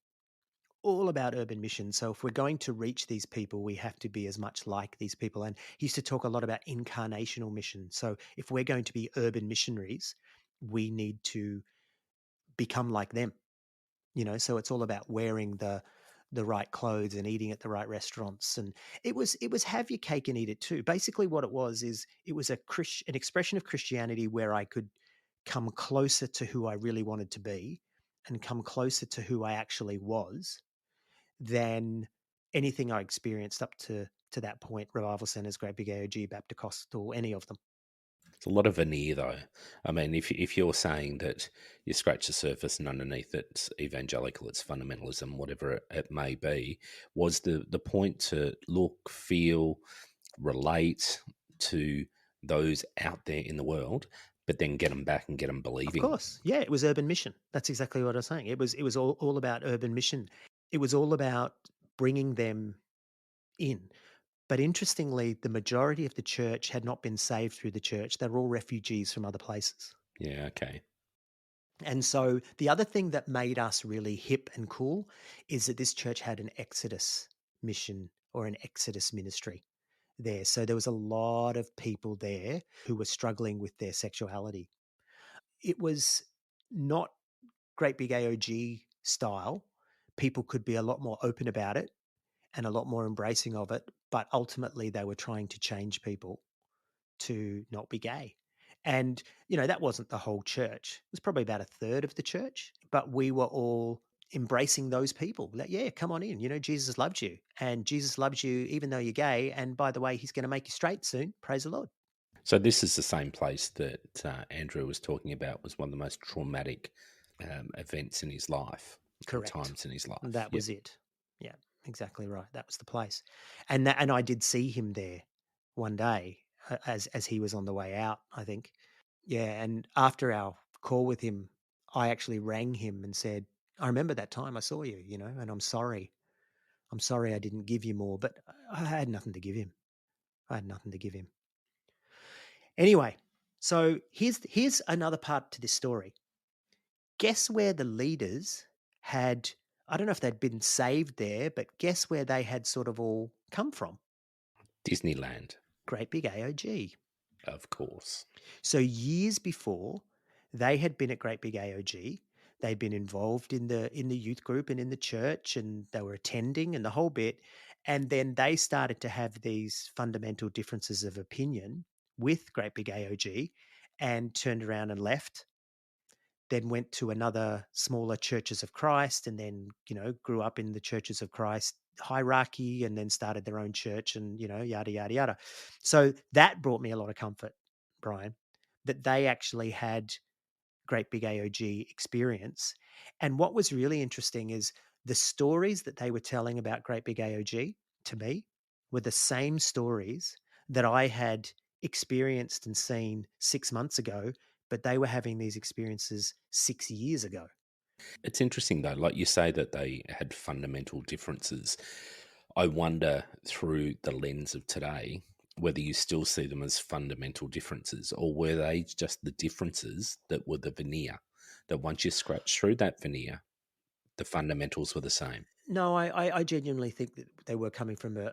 all about urban mission. So if we're going to reach these people, we have to be as much like these people. And he used to talk a lot about incarnational mission. So if we're going to be urban missionaries, we need to become like them. So it's all about wearing the right clothes and eating at the right restaurants. And it was have your cake and eat it too. Basically what it was is it was an expression of Christianity where I could come closer to who I really wanted to be and come closer to who I actually was than anything I experienced up to that point. Revival centers, Great Big AOG, Baptist, any of them. It's a lot of veneer, though. I mean, if you're saying that you scratch the surface and underneath it's evangelical, it's fundamentalism, whatever it may be, was the point to look, feel, relate to those out there in the world, but then get them back and get them Of believing. course. Yeah, it was urban mission. That's exactly what I was saying. It was all about urban mission. It was all about bringing them in. But interestingly, the majority of the church had not been saved through the church. They were all refugees from other places. Yeah, okay. And so the other thing that made us really hip and cool is that this church had an Exodus mission or an Exodus ministry there. So there was a lot of people there who were struggling with their sexuality. It was not great big AOG style. People could be a lot more open about it and a lot more embracing of it, but ultimately they were trying to change people to not be gay. And, that wasn't the whole church. It was probably about a third of the church, but we were all embracing those people. That, yeah, come on in. Jesus loves you and Jesus loves you even though you're gay. And by the way, he's going to make you straight soon. Praise the Lord. So this is the same place that Andrew was talking about was one of the most traumatic events in his life or Correct. times in his life. That Yep. was it. Yeah, exactly right. That was the place. And I did see him there one day as he was on the way out, I think. Yeah, and after our call with him, I actually rang him and said, "I remember that time I saw you, and I'm sorry. I'm sorry I didn't give you more, but I had nothing to give him. I had nothing to give him." Anyway, so here's another part to this story. Guess where the leaders had, I don't know if they'd been saved there, but guess where they had sort of all come from? Disneyland, Great big AOG. of course. So years before, they had been at Great Big AOG. They'd been involved in the youth group and in the church, and they were attending and the whole bit. And then they started to have these fundamental differences of opinion with Great Big AOG, and turned around and left, then went to another smaller Churches of Christ, and then, grew up in the Churches of Christ hierarchy, and then started their own church, and, yada, yada, yada. So that brought me a lot of comfort, Brian, that they actually had Great Big AOG experience. And what was really interesting is the stories that they were telling about Great Big AOG to me were the same stories that I had experienced and seen 6 months ago, but they were having these experiences 6 years ago. It's interesting though, like you say that they had fundamental differences. I wonder through the lens of today whether you still see them as fundamental differences or were they just the differences that were the veneer that once you scratch through that veneer, the fundamentals were the same. No, I genuinely think that they were coming from a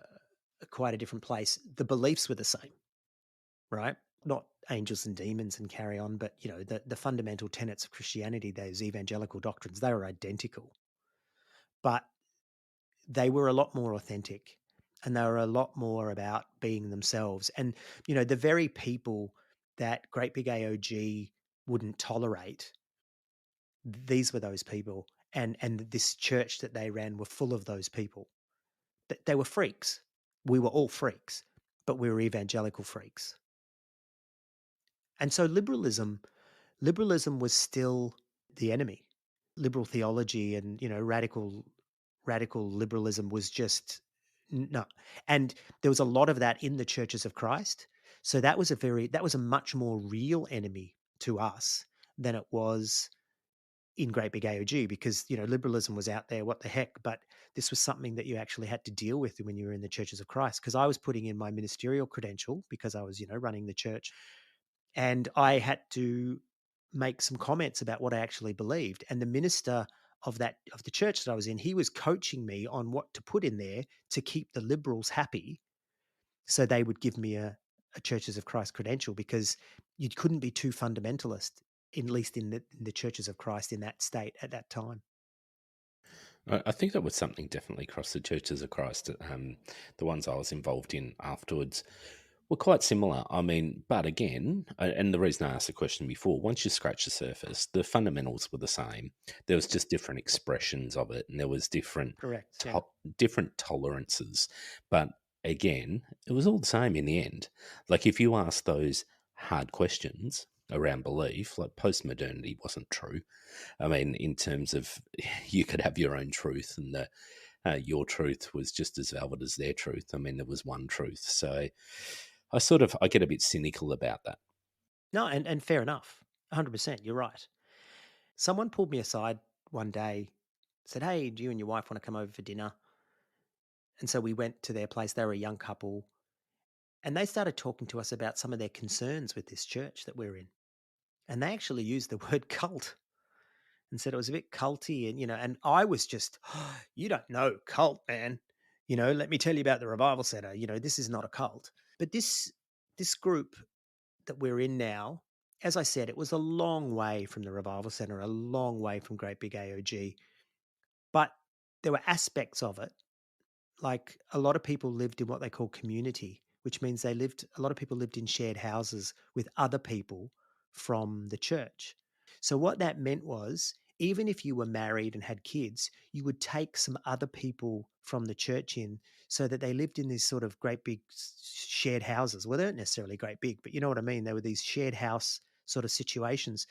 quite a different place. The beliefs were the same, right? Not angels and demons and carry on, but the fundamental tenets of Christianity, those evangelical doctrines, they were identical, but they were a lot more authentic, and they were a lot more about being themselves. And the very people that Great Big AOG wouldn't tolerate, these were those people, and this church that they ran were full of those people. They were freaks. We were all freaks, but we were evangelical freaks. And so liberalism was still the enemy. Liberal theology and radical liberalism was just no. And there was a lot of that in the churches of Christ. So that was a much more real enemy to us than it was in Great Big AOG, because liberalism was out there, what the heck, but this was something that you actually had to deal with when you were in the churches of Christ. Because I was putting in my ministerial credential because I was running the church, and I had to make some comments about what I actually believed. And the minister of the church that I was in, he was coaching me on what to put in there to keep the liberals happy, so they would give me a Churches of Christ credential, because you couldn't be too fundamentalist, at least in the Churches of Christ in that state at that time. I think that was something definitely across the Churches of Christ. The ones I was involved in afterwards were quite similar. I mean, but again, and the reason I asked the question before, once you scratch the surface, the fundamentals were the same. There was just different expressions of it, and there was Correct. Yeah. different tolerances. But again, it was all the same in the end. Like if you ask those hard questions around belief, like post-modernity wasn't true. I mean, in terms of you could have your own truth, and your truth was just as valid as their truth. I mean, there was one truth. So I get a bit cynical about that. No, and fair enough. 100%. You're right. Someone pulled me aside one day, said, "Hey, do you and your wife want to come over for dinner?" And so we went to their place. They were a young couple, and they started talking to us about some of their concerns with this church that we're in. And they actually used the word cult and said it was a bit culty. And I was just, "You don't know cult, man. Let me tell you about the Revival Center. This is not a cult." But this group that we're in now, as I said, it was a long way from the Revival Center, a long way from Great Big AOG. But there were aspects of it, like a lot of people lived in what they call community, which means a lot of people lived in shared houses with other people from the church. So what that meant was, even if you were married and had kids, you would take some other people from the church in, so that they lived in these sort of great big shared houses. Well, they weren't necessarily great big, but you know what I mean? They were these shared house sort of situations.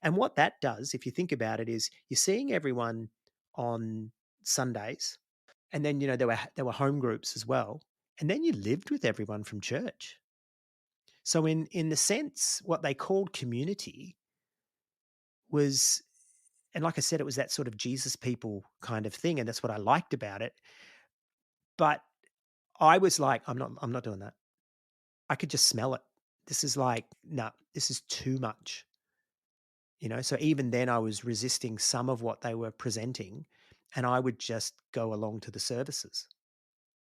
And what that does, if you think about it, is you're seeing everyone on Sundays, and then there were home groups as well, and then you lived with everyone from church. So in the sense, what they called community was, and like I said, it was that sort of Jesus people kind of thing, and that's what I liked about it. But I was like, I'm not doing that. I could just smell it. This is like, no, this is too much. So even then I was resisting some of what they were presenting, and I would just go along to the services.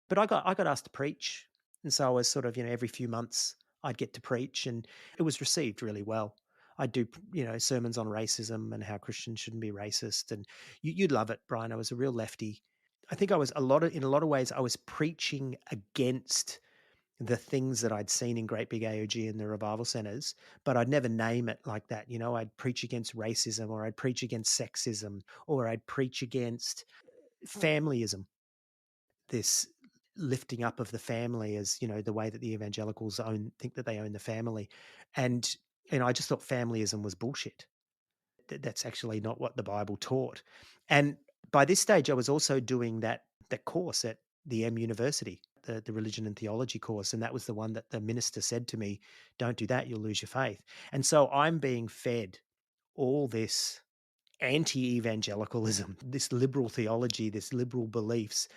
But I got asked to preach, and so I was sort of, every few months I'd get to preach, and it was received really well. I do, sermons on racism and how Christians shouldn't be racist, and you'd love it, Brian. I was a real lefty. I think I was in a lot of ways, I was preaching against the things that I'd seen in Great Big AOG and the revival centers, but I'd never name it like that. I'd preach against racism, or I'd preach against sexism, or I'd preach against familyism, this lifting up of the family as the way that the evangelicals think that they own the family. And I just thought familyism was bullshit. That's actually not what the Bible taught. And by this stage I was also doing that course at the University, the religion and theology course, and that was the one that the minister said to me, "Don't do that, you'll lose your faith." And so I'm being fed all this anti-evangelicalism, this liberal theology, this liberal beliefs.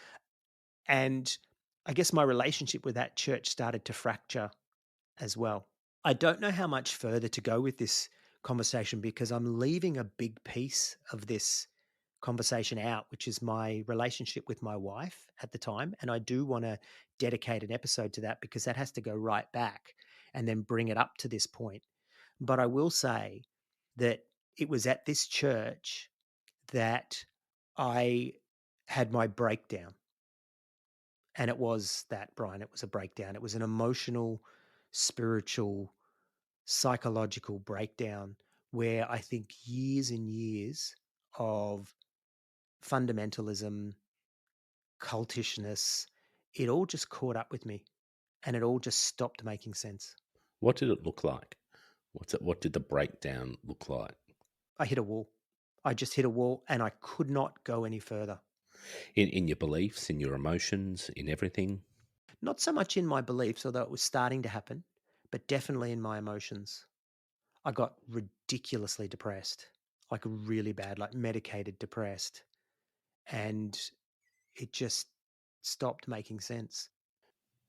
And I guess my relationship with that church started to fracture as well. I don't know how much further to go with this conversation, because I'm leaving a big piece of this conversation out, which is my relationship with my wife at the time. And I do want to dedicate an episode to that because that has to go right back and then bring it up to this point. But I will say that it was at this church that I had my breakdown. And it was that, Brian, it was a breakdown. It was an emotional, spiritual, psychological breakdown where I think years and years of fundamentalism, cultishness, it all just caught up with me and it all just stopped making sense. What did it look like? What did the breakdown look like? I hit a wall. I just hit a wall and I could not go any further. In your beliefs, in your emotions, in everything? Not so much in my beliefs, although it was starting to happen, but definitely in my emotions. I got ridiculously depressed, like really bad, like medicated depressed. And it just stopped making sense.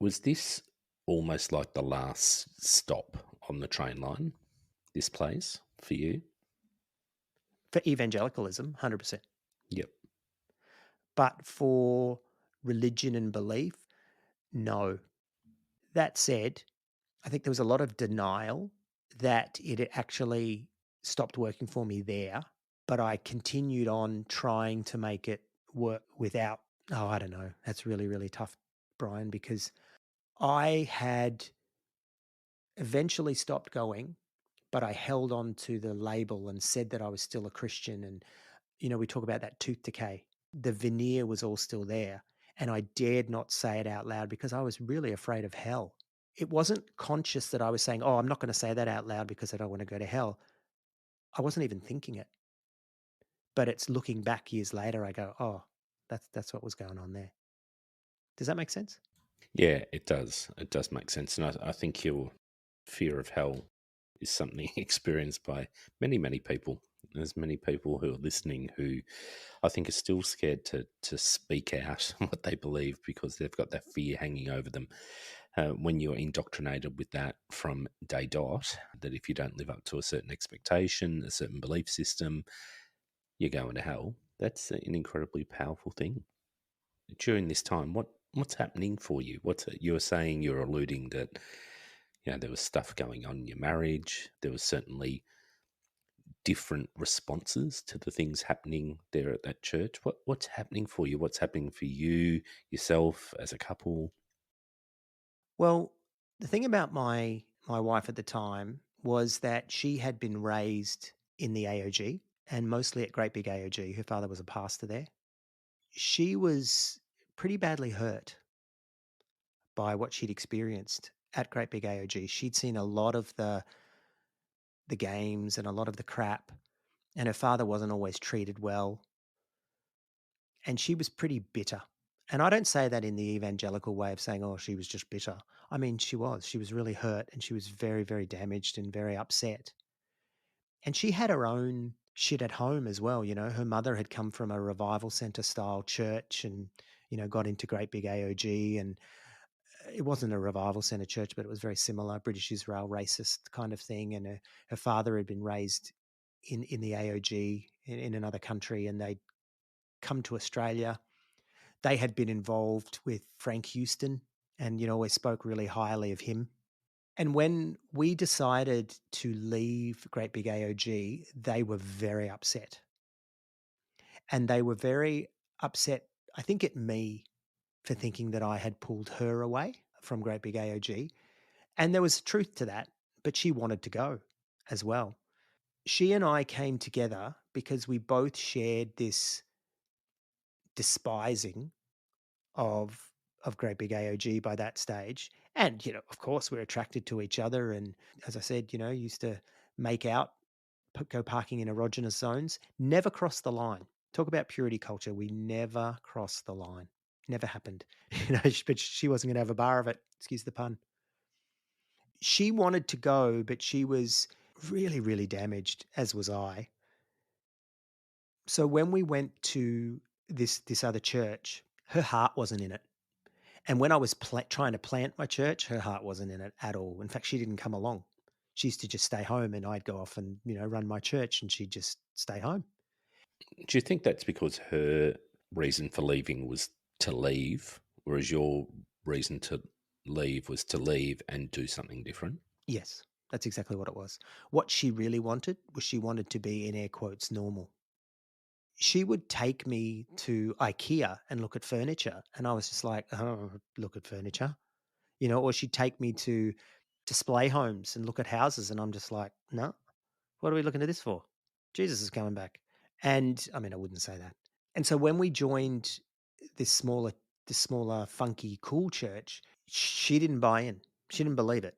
Was this almost like the last stop on the train line, this place, for you? For evangelicalism, 100%. Yep. But for religion and belief, no. That said, I think there was a lot of denial that it actually stopped working for me there, but I continued on trying to make it work without. Oh, I don't know. That's really, really tough, Brian, because I had eventually stopped going, but I held on to the label and said that I was still a Christian. And, we talk about that tooth decay. The veneer was all still there. And I dared not say it out loud because I was really afraid of hell. It wasn't conscious that I was saying, oh, I'm not going to say that out loud because I don't want to go to hell. I wasn't even thinking it. But it's looking back years later, I go, oh, that's what was going on there. Does that make sense? Yeah, it does. It does make sense. And I think your fear of hell is something experienced by many, many people. There's many people who are listening who I think are still scared to speak out what they believe because they've got that fear hanging over them. When you're indoctrinated with that from day dot, that if you don't live up to a certain expectation, a certain belief system, you're going to hell. That's an incredibly powerful thing. During this time, what's happening for you? You were saying, you're alluding that there was stuff going on in your marriage. There was certainly different responses to the things happening there at that church. What's happening for you? What's happening for you yourself as a couple? Well, the thing about my wife at the time was that she had been raised in the AOG and mostly at Great Big AOG. Her father was a pastor there. She was pretty badly hurt by what she'd experienced at Great Big AOG. She'd seen a lot of the games and a lot of the crap, and her father wasn't always treated well, and she was pretty bitter. And I don't say that in the evangelical way of saying, oh, she was just bitter. I mean, she was. She was really hurt and she was very, very damaged and very upset. And she had her own shit at home as well. Her mother had come from a revival center style church and, got into Great Big AOG. And it wasn't a revival center church, but it was very similar, British Israel racist kind of thing. And her father had been raised in the AOG in another country and they'd come to Australia. They had been involved with Frank Houston and, always spoke really highly of him. And when we decided to leave Great Big AOG, they were very upset. And they were very upset, I think, at me for thinking that I had pulled her away from Great Big AOG. And there was truth to that, but she wanted to go as well. She and I came together because we both shared this despising of Great Big AOG by that stage. And, of course, we're attracted to each other. And as I said, used to make out, go parking in erogenous zones, never cross the line. Talk about purity culture. We never crossed the line. Never happened. But she wasn't going to have a bar of it. Excuse the pun. She wanted to go, but she was really, really damaged, as was I. So when we went to this other church, her heart wasn't in it. And when I was trying to plant my church, her heart wasn't in it at all. In fact, she didn't come along. She used to just stay home and I'd go off and, run my church and she'd just stay home. Do you think that's because her reason for leaving was to leave, whereas your reason to leave was to leave and do something different? Yes, that's exactly what it was. What she really wanted was she wanted to be, in air quotes, normal. She would take me to IKEA and look at furniture, and I was just like, "Oh, look at furniture," or she'd take me to display homes and look at houses, and I'm just like, "No, what are we looking at this for? Jesus is coming back." And I mean, I wouldn't say that. And so when we joined this smaller, funky, cool church, she didn't buy in. She didn't believe it.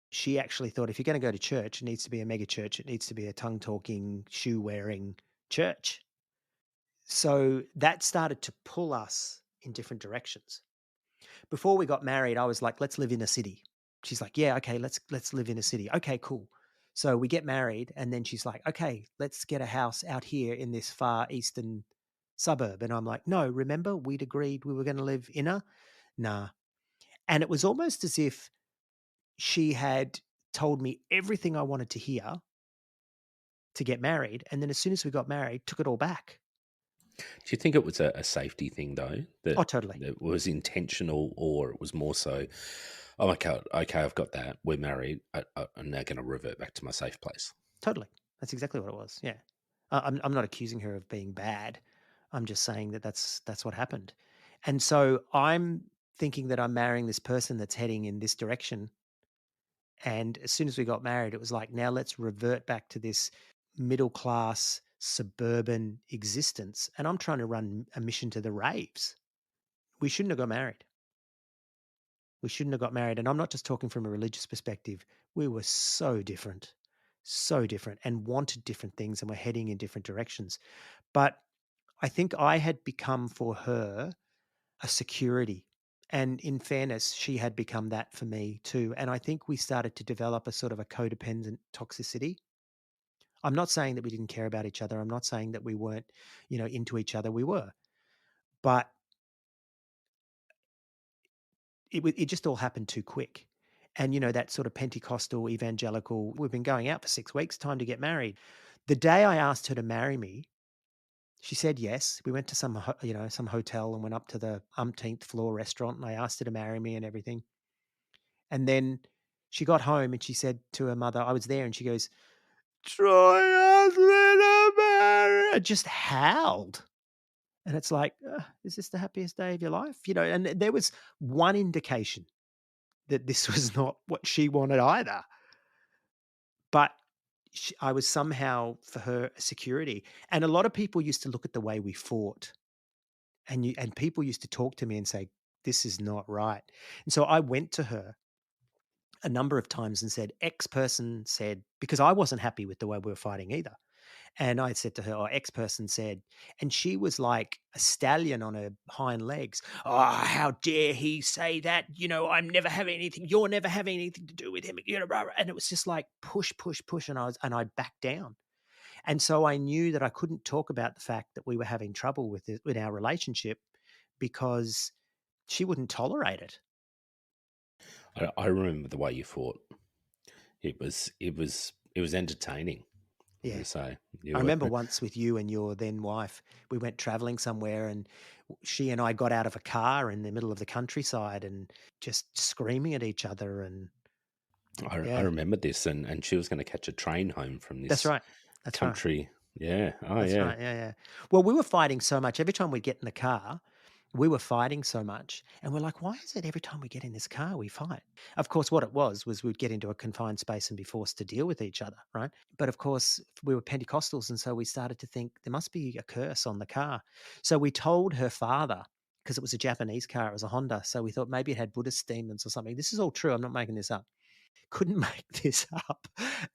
She actually thought if you're going to go to church, it needs to be a mega church. It needs to be a tongue talking, shoe wearing church. So that started to pull us in different directions. Before we got married, I was like, let's live in a city. She's like, yeah, okay, let's live in a city. Okay, cool. So we get married, and then she's like, okay, let's get a house out here in this far eastern suburb. And I'm like, no, remember we'd agreed we were going to live inner? Nah. And it was almost as if she had told me everything I wanted to hear to get married. And then as soon as we got married, took it all back. Do you think it was a safety thing though, Oh, that totally. it was intentional, or it was more so, oh, okay, okay, I've got that, we're married, I'm now going to revert back to my safe place? Totally. That's exactly what it was. Yeah. I'm not accusing her of being bad. I'm just saying that that's what happened. And so I'm thinking that I'm marrying this person that's heading in this direction. And as soon as we got married, it was like, now let's revert back to this middle class suburban existence. And I'm trying to run a mission to the raves. We shouldn't have got married. We shouldn't have got married. And I'm not just talking from a religious perspective. We were so different, and wanted different things, and were heading in different directions. But I think I had become for her a security. And in fairness, she had become that for me too. And I think we started to develop a sort of a codependent toxicity. I'm not saying that we didn't care about each other. I'm not saying that we weren't, into each other. We were. But it just all happened too quick. And, that sort of Pentecostal evangelical, we've been going out for 6 weeks, time to get married. The day I asked her to marry me, she said yes. We went to some hotel and went up to the umpteenth floor restaurant, and I asked her to marry me and everything. And then she got home and she said to her mother, I was there, and she goes, Troy asked me to marry. I just howled. And it's like, is this the happiest day of your life? And there was one indication that this was not what she wanted either. But I was somehow for her a security. And a lot of people used to look at the way we fought, and people used to talk to me and say, "This is not right." And so I went to her a number of times and said, X person said, because I wasn't happy with the way we were fighting either. And I said to her, X person said, and she was like a stallion on her hind legs. Oh, how dare he say that? I'm never having anything. You're never having anything to do with him. Blah, blah. And it was just like push, push, push. And I backed down. And so I knew that I couldn't talk about the fact that we were having trouble with our relationship, because she wouldn't tolerate it. I remember the way you fought. It was entertaining. I'm going Yeah. to say I you were. remember once with you and your then wife, we went traveling somewhere, and she and I got out of a car in the middle of the countryside and just screaming at each other. And I yeah, remember this, and she was going to catch a train home from that's this right. That's right. country. Yeah. Oh, That's yeah. right. Yeah. Yeah. Well, we were fighting so much. Every time we'd get in the car, we were fighting so much. And we're like, why is it every time we get in this car, we fight? Of course, what it was we'd get into a confined space and be forced to deal with each other. Right. But of course, we were Pentecostals. And so we started to think there must be a curse on the car. So we told her father, because it was a Japanese car, it was a Honda. So we thought maybe it had Buddhist demons or something. This is all true. I'm not making this up. Couldn't make this up.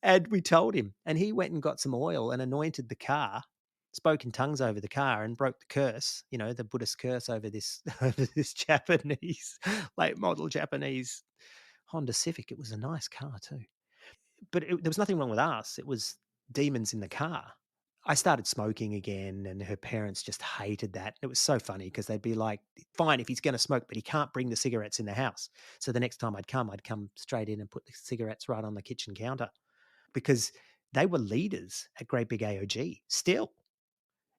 And we told him, and he went and got some oil and anointed the car, spoke in tongues over the car, and broke the curse, the Buddhist curse over this over this Japanese, late model Japanese Honda Civic. It was a nice car too. But there was nothing wrong with us. It was demons in the car. I started smoking again, and her parents just hated that. It was so funny because they'd be like, fine if he's going to smoke, but he can't bring the cigarettes in the house. So the next time I'd come straight in and put the cigarettes right on the kitchen counter, because they were leaders at Great Big AOG still.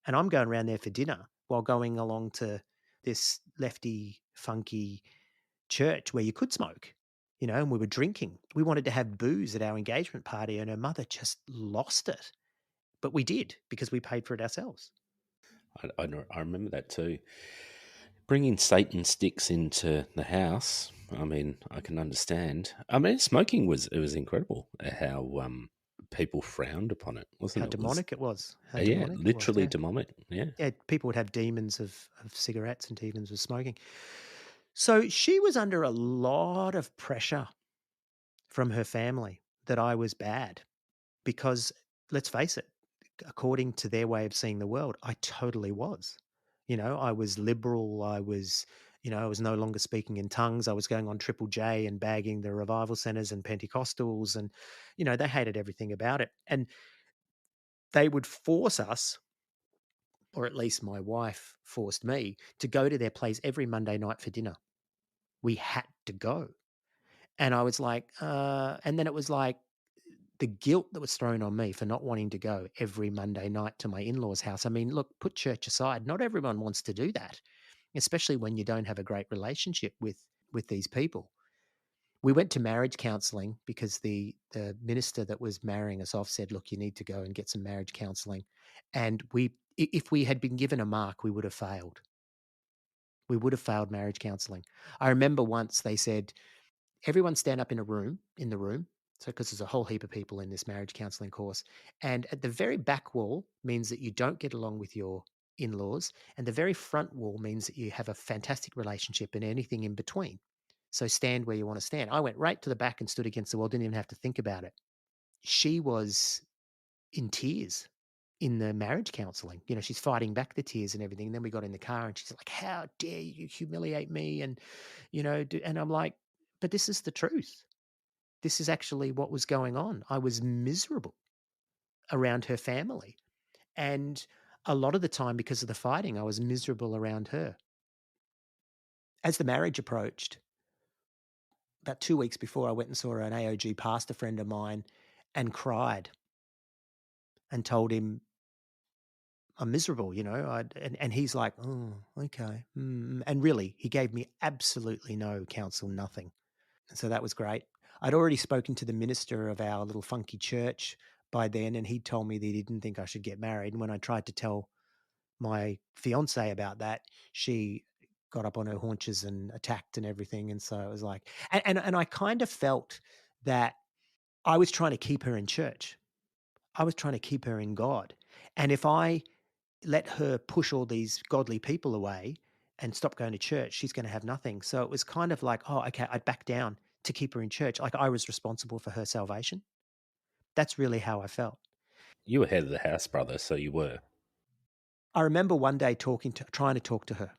And I'm going around there for dinner while going along to this lefty, funky church where you could smoke, and we were drinking. We wanted to have booze at our engagement party, and her mother just lost it. But we did because we paid for it ourselves. I remember that too. Bringing Satan sticks into the house. I mean, I can understand. I mean, smoking was incredible. How people frowned upon it, wasn't How it? It was demonic it was. How yeah, demonic it was. literally Yeah. demonic. Yeah. Yeah. People would have demons of cigarettes and demons of smoking. So she was under a lot of pressure from her family that I was bad because, let's face it, according to their way of seeing the world, I totally was. I was liberal. I was no longer speaking in tongues. I was going on Triple J and bagging the revival centers and Pentecostals. And, they hated everything about it. And they would force us, or at least my wife forced me, to go to their place every Monday night for dinner. We had to go. And I was like, and then it was like, the guilt that was thrown on me for not wanting to go every Monday night to my in-laws' house. I mean, look, put church aside. Not everyone wants to do that, especially when you don't have a great relationship with these people. We went to marriage counseling because the minister that was marrying us off said, "Look, you need to go and get some marriage counseling." And if we had been given a mark, we would have failed. We would have failed marriage counseling. I remember once they said, everyone stand up in the room. So, because there's a whole heap of people in this marriage counseling course. And at the very back wall means that you don't get along with your in laws. And the very front wall means that you have a fantastic relationship and anything in between. So, stand where you want to stand. I went right to the back and stood against the wall, didn't even have to think about it. She was in tears in the marriage counseling. She's fighting back the tears and everything. And then we got in the car and she's like, "How dare you humiliate me?" And, and I'm like, but this is the truth. This is actually what was going on. I was miserable around her family. And a lot of the time, because of the fighting, I was miserable around her. As the marriage approached, about 2 weeks before, I went and saw an AOG pastor friend of mine and cried and told him, "I'm miserable, and he's like, "Oh, okay." And really, he gave me absolutely no counsel, nothing. So that was great. I'd already spoken to the minister of our little funky church by then, and he told me that he didn't think I should get married. And when I tried to tell my fiance about that, she got up on her haunches and attacked and everything. And so it was like, and I kind of felt that I was trying to keep her in church. I was trying to keep her in God. And if I let her push all these godly people away and stop going to church, she's going to have nothing. So it was kind of like, oh, okay, I'd back down to keep her in church. Like I was responsible for her salvation. That's really how I felt. You were head of the house, brother, so you were. I remember one day trying to talk to her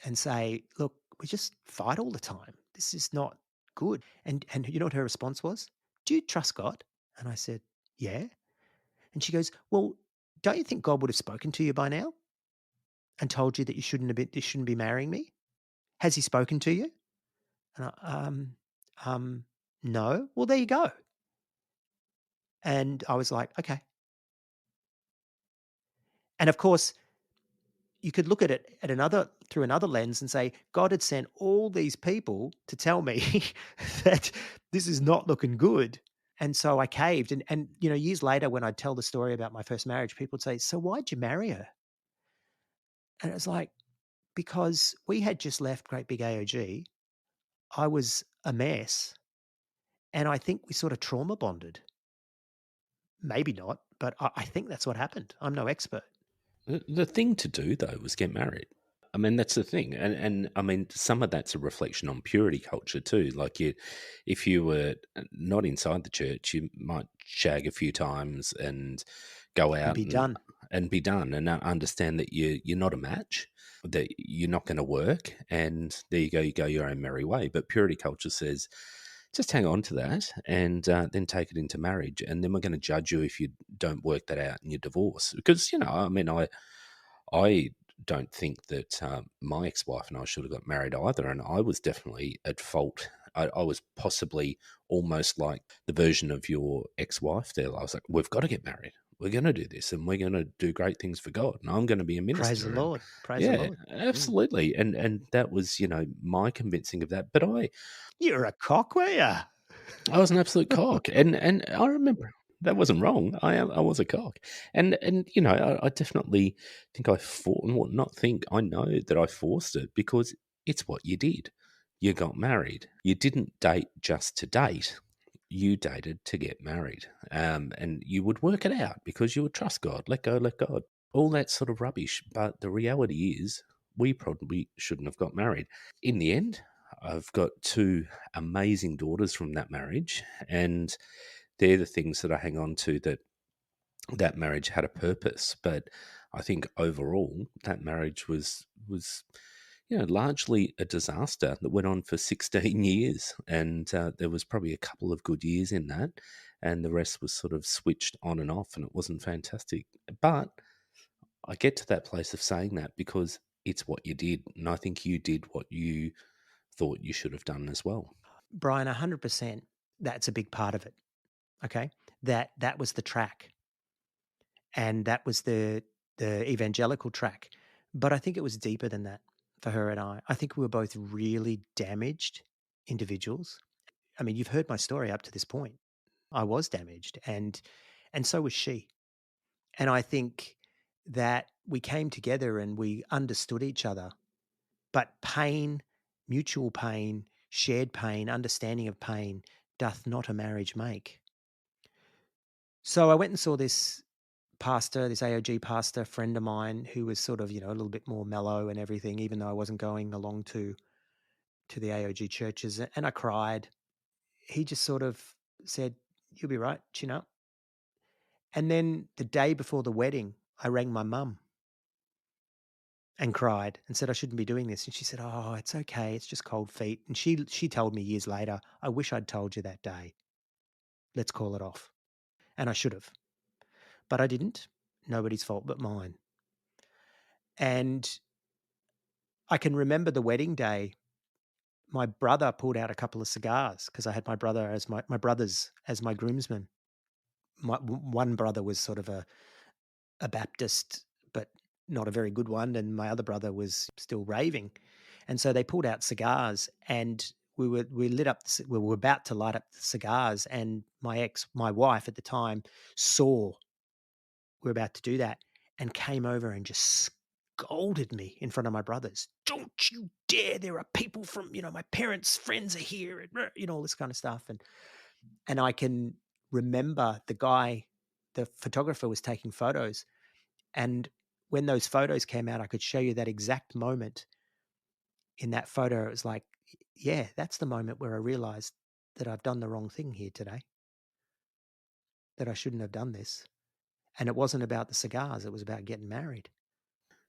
and say, "Look, we just fight all the time. This is not good." And you know what her response was? "Do you trust God?" And I said, "Yeah." And she goes, "Well, don't you think God would have spoken to you by now and told you that you shouldn't be marrying me? Has he spoken to you?" And um, no. Well, there you go. And I was like, okay. And of course, you could look at it through another lens and say, God had sent all these people to tell me that this is not looking good. And so I caved. And years later, when I'd tell the story about my first marriage, people would say, "So why'd you marry her?" And it was like, because we had just left Great Big AOG. I was a mess. And I think we sort of trauma bonded. Maybe not, but I think that's what happened. I'm no expert. The thing to do though was get married. I mean, that's the thing, and I mean, some of that's a reflection on purity culture too. Like if you were not inside the church, you might shag a few times and go And out be done. and be done, and understand that you're not a match, that you're not going to work, and there you go your own merry way. But purity culture says, just hang on to that, and then take it into marriage, and then we're going to judge you if you don't work that out in your divorce. Because I mean, I don't think that my ex-wife and I should have got married either, and I was definitely at fault. I was possibly almost like the version of your ex-wife there. I was like, we've got to get married. we're going to do this and we're going to do great things for God. And I'm going to be a Praise the minister. And Lord. Praise the yeah, Lord. Mm. absolutely. And that was, my convincing of that. But You're a cock, were you? I was an absolute cock, and I remember that wasn't wrong. I was a cock, and I definitely think I fought, and what not think I know that I forced it because it's what you did. You got married. You didn't date just to date. You dated to get married, and you would work it out because you would trust God. Let go, let God. All that sort of rubbish. But the reality is, we probably shouldn't have got married. In the end, I've got two amazing daughters from that marriage, and they're the things that I hang on to, that marriage had a purpose. But I think overall that marriage was largely a disaster that went on for 16 years, and there was probably a couple of good years in that, and the rest was sort of switched on and off, and it wasn't fantastic. But I get to that place of saying that because it's what you did, and I think you did what you thought you should have done as well. Brian, 100%. That's a big part of it. Okay. That was the track. And that was the evangelical track. But I think it was deeper than that for her and I. I think we were both really damaged individuals. I mean, you've heard my story up to this point. I was damaged and so was she. And I think that we came together and we understood each other. But pain, mutual pain, shared pain, understanding of pain doth not a marriage make. So I went and saw this pastor, this AOG pastor friend of mine who was sort of, a little bit more mellow and everything, even though I wasn't going along to the AOG churches. And I cried. He just sort of said, "You'll be right, chin up." And then the day before the wedding, I rang my mum and cried and said I shouldn't be doing this. And she said, "Oh, it's okay. It's just cold feet." And she told me years later, "I wish I'd told you that day. Let's call it off." And I should have, but I didn't. Nobody's fault but mine. And I can remember the wedding day. My brother pulled out a couple of cigars because I had my brothers as my groomsmen. One brother was sort of a Baptist, but not a very good one, and my other brother was still raving, and so they pulled out cigars, and we lit up. We were about to light up the cigars, and my wife at the time, saw we were about to do that, and came over and just scolded me in front of my brothers. "Don't you dare! There are people from my parents' friends are here, and all this kind of stuff." And I can remember the photographer was taking photos, and when those photos came out, I could show you that exact moment. In that photo, it was like, yeah, that's the moment where I realized that I've done the wrong thing here today, that I shouldn't have done this. And it wasn't about the cigars, it was about getting married.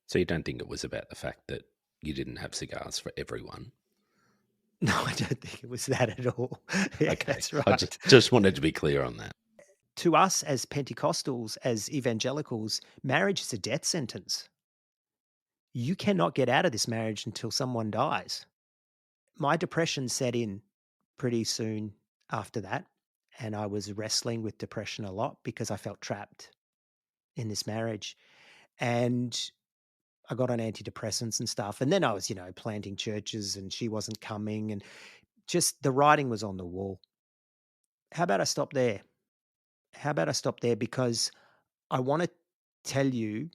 So you don't think it was about the fact that you didn't have cigars for everyone? No, I don't think it was that at all. Yeah, Okay, that's I just right. just wanted to be clear on that. To us as Pentecostals, as evangelicals, marriage is a death sentence. You cannot get out of this marriage until someone dies. My depression set in pretty soon after that. And I was wrestling with depression a lot because I felt trapped in this marriage. And I got on antidepressants and stuff. And then I was, planting churches and she wasn't coming. And just the writing was on the wall. How about I stop there? How about I stop there? Because I want to tell you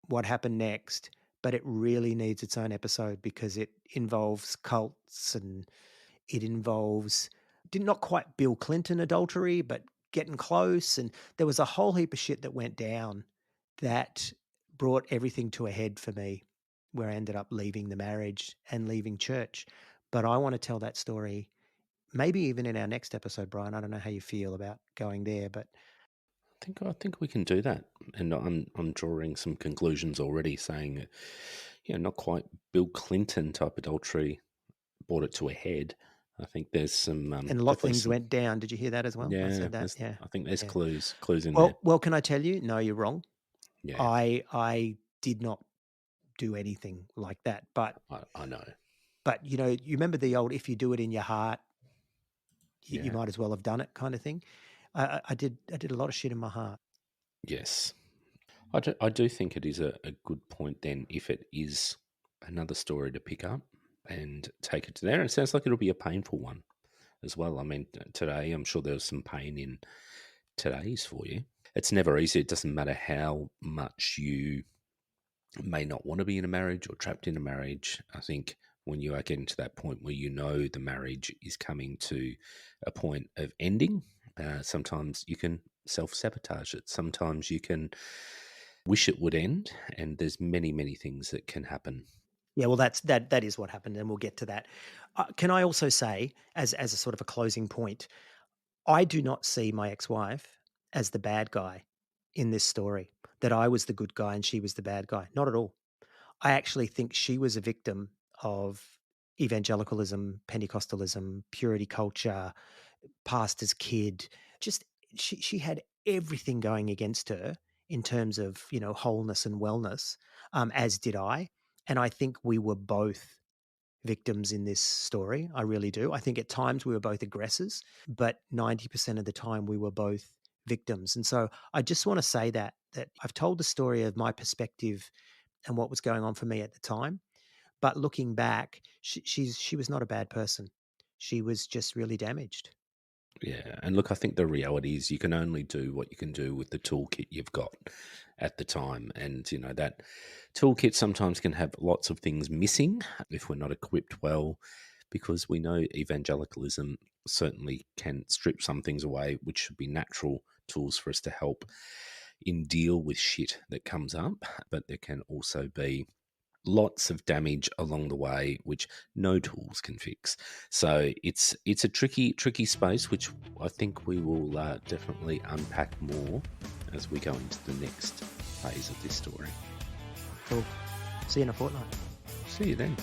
what happened next, but it really needs its own episode because it involves cults and it involves did not quite Bill Clinton adultery, but getting close. And there was a whole heap of shit that went down that brought everything to a head for me, where I ended up leaving the marriage and leaving church. But I want to tell that story, maybe even in our next episode, Brian. I don't know how you feel about going there, but I think we can do that, and I'm drawing some conclusions already, saying that not quite Bill Clinton type adultery brought it to a head. I think there's some and a lot of definitely things some. went down. Did you hear that as well? I Yeah, said that. there's. Yeah. I think there's Yeah. clues in there. Well, can I tell you? No, you're wrong. Yeah, I did not do anything like that. I know. But you remember the old "if you do it in your heart, you Yeah, might as well have done it" kind of thing. I did a lot of shit in my heart. Yes. I do think it is a good point then if it is another story to pick up and take it to there. It sounds like it'll be a painful one as well. I mean, today, I'm sure there was some pain in today's for you. It's never easy. It doesn't matter how much you may not want to be in a marriage or trapped in a marriage. I think when you are getting to that point where you know the marriage is coming to a point of ending, sometimes you can self sabotage it. Sometimes you can wish it would end, and there's many, many things that can happen. Yeah, well, that is what happened, and we'll get to that. Can I also say, as a sort of a closing point, I do not see my ex-wife as the bad guy in this story, that I was the good guy and she was the bad guy. Not at all. I actually think she was a victim of evangelicalism, Pentecostalism, purity culture, pastor's kid. Just she had everything going against her in terms of, wholeness and wellness, as did I. And I think we were both victims in this story. I really do. I think at times we were both aggressors, but 90% of the time we were both victims. And so I just want to say that I've told the story of my perspective and what was going on for me at the time. But looking back, she was not a bad person. She was just really damaged. Yeah, and look, I think the reality is you can only do what you can do with the toolkit you've got at the time. And, that toolkit sometimes can have lots of things missing if we're not equipped well, because we know evangelicalism certainly can strip some things away, which should be natural tools for us to help in deal with shit that comes up. But there can also be lots of damage along the way which no tools can fix. So it's a tricky space which I think we will definitely unpack more as we go into the next phase of this story. Cool. See you in a fortnight. See you then.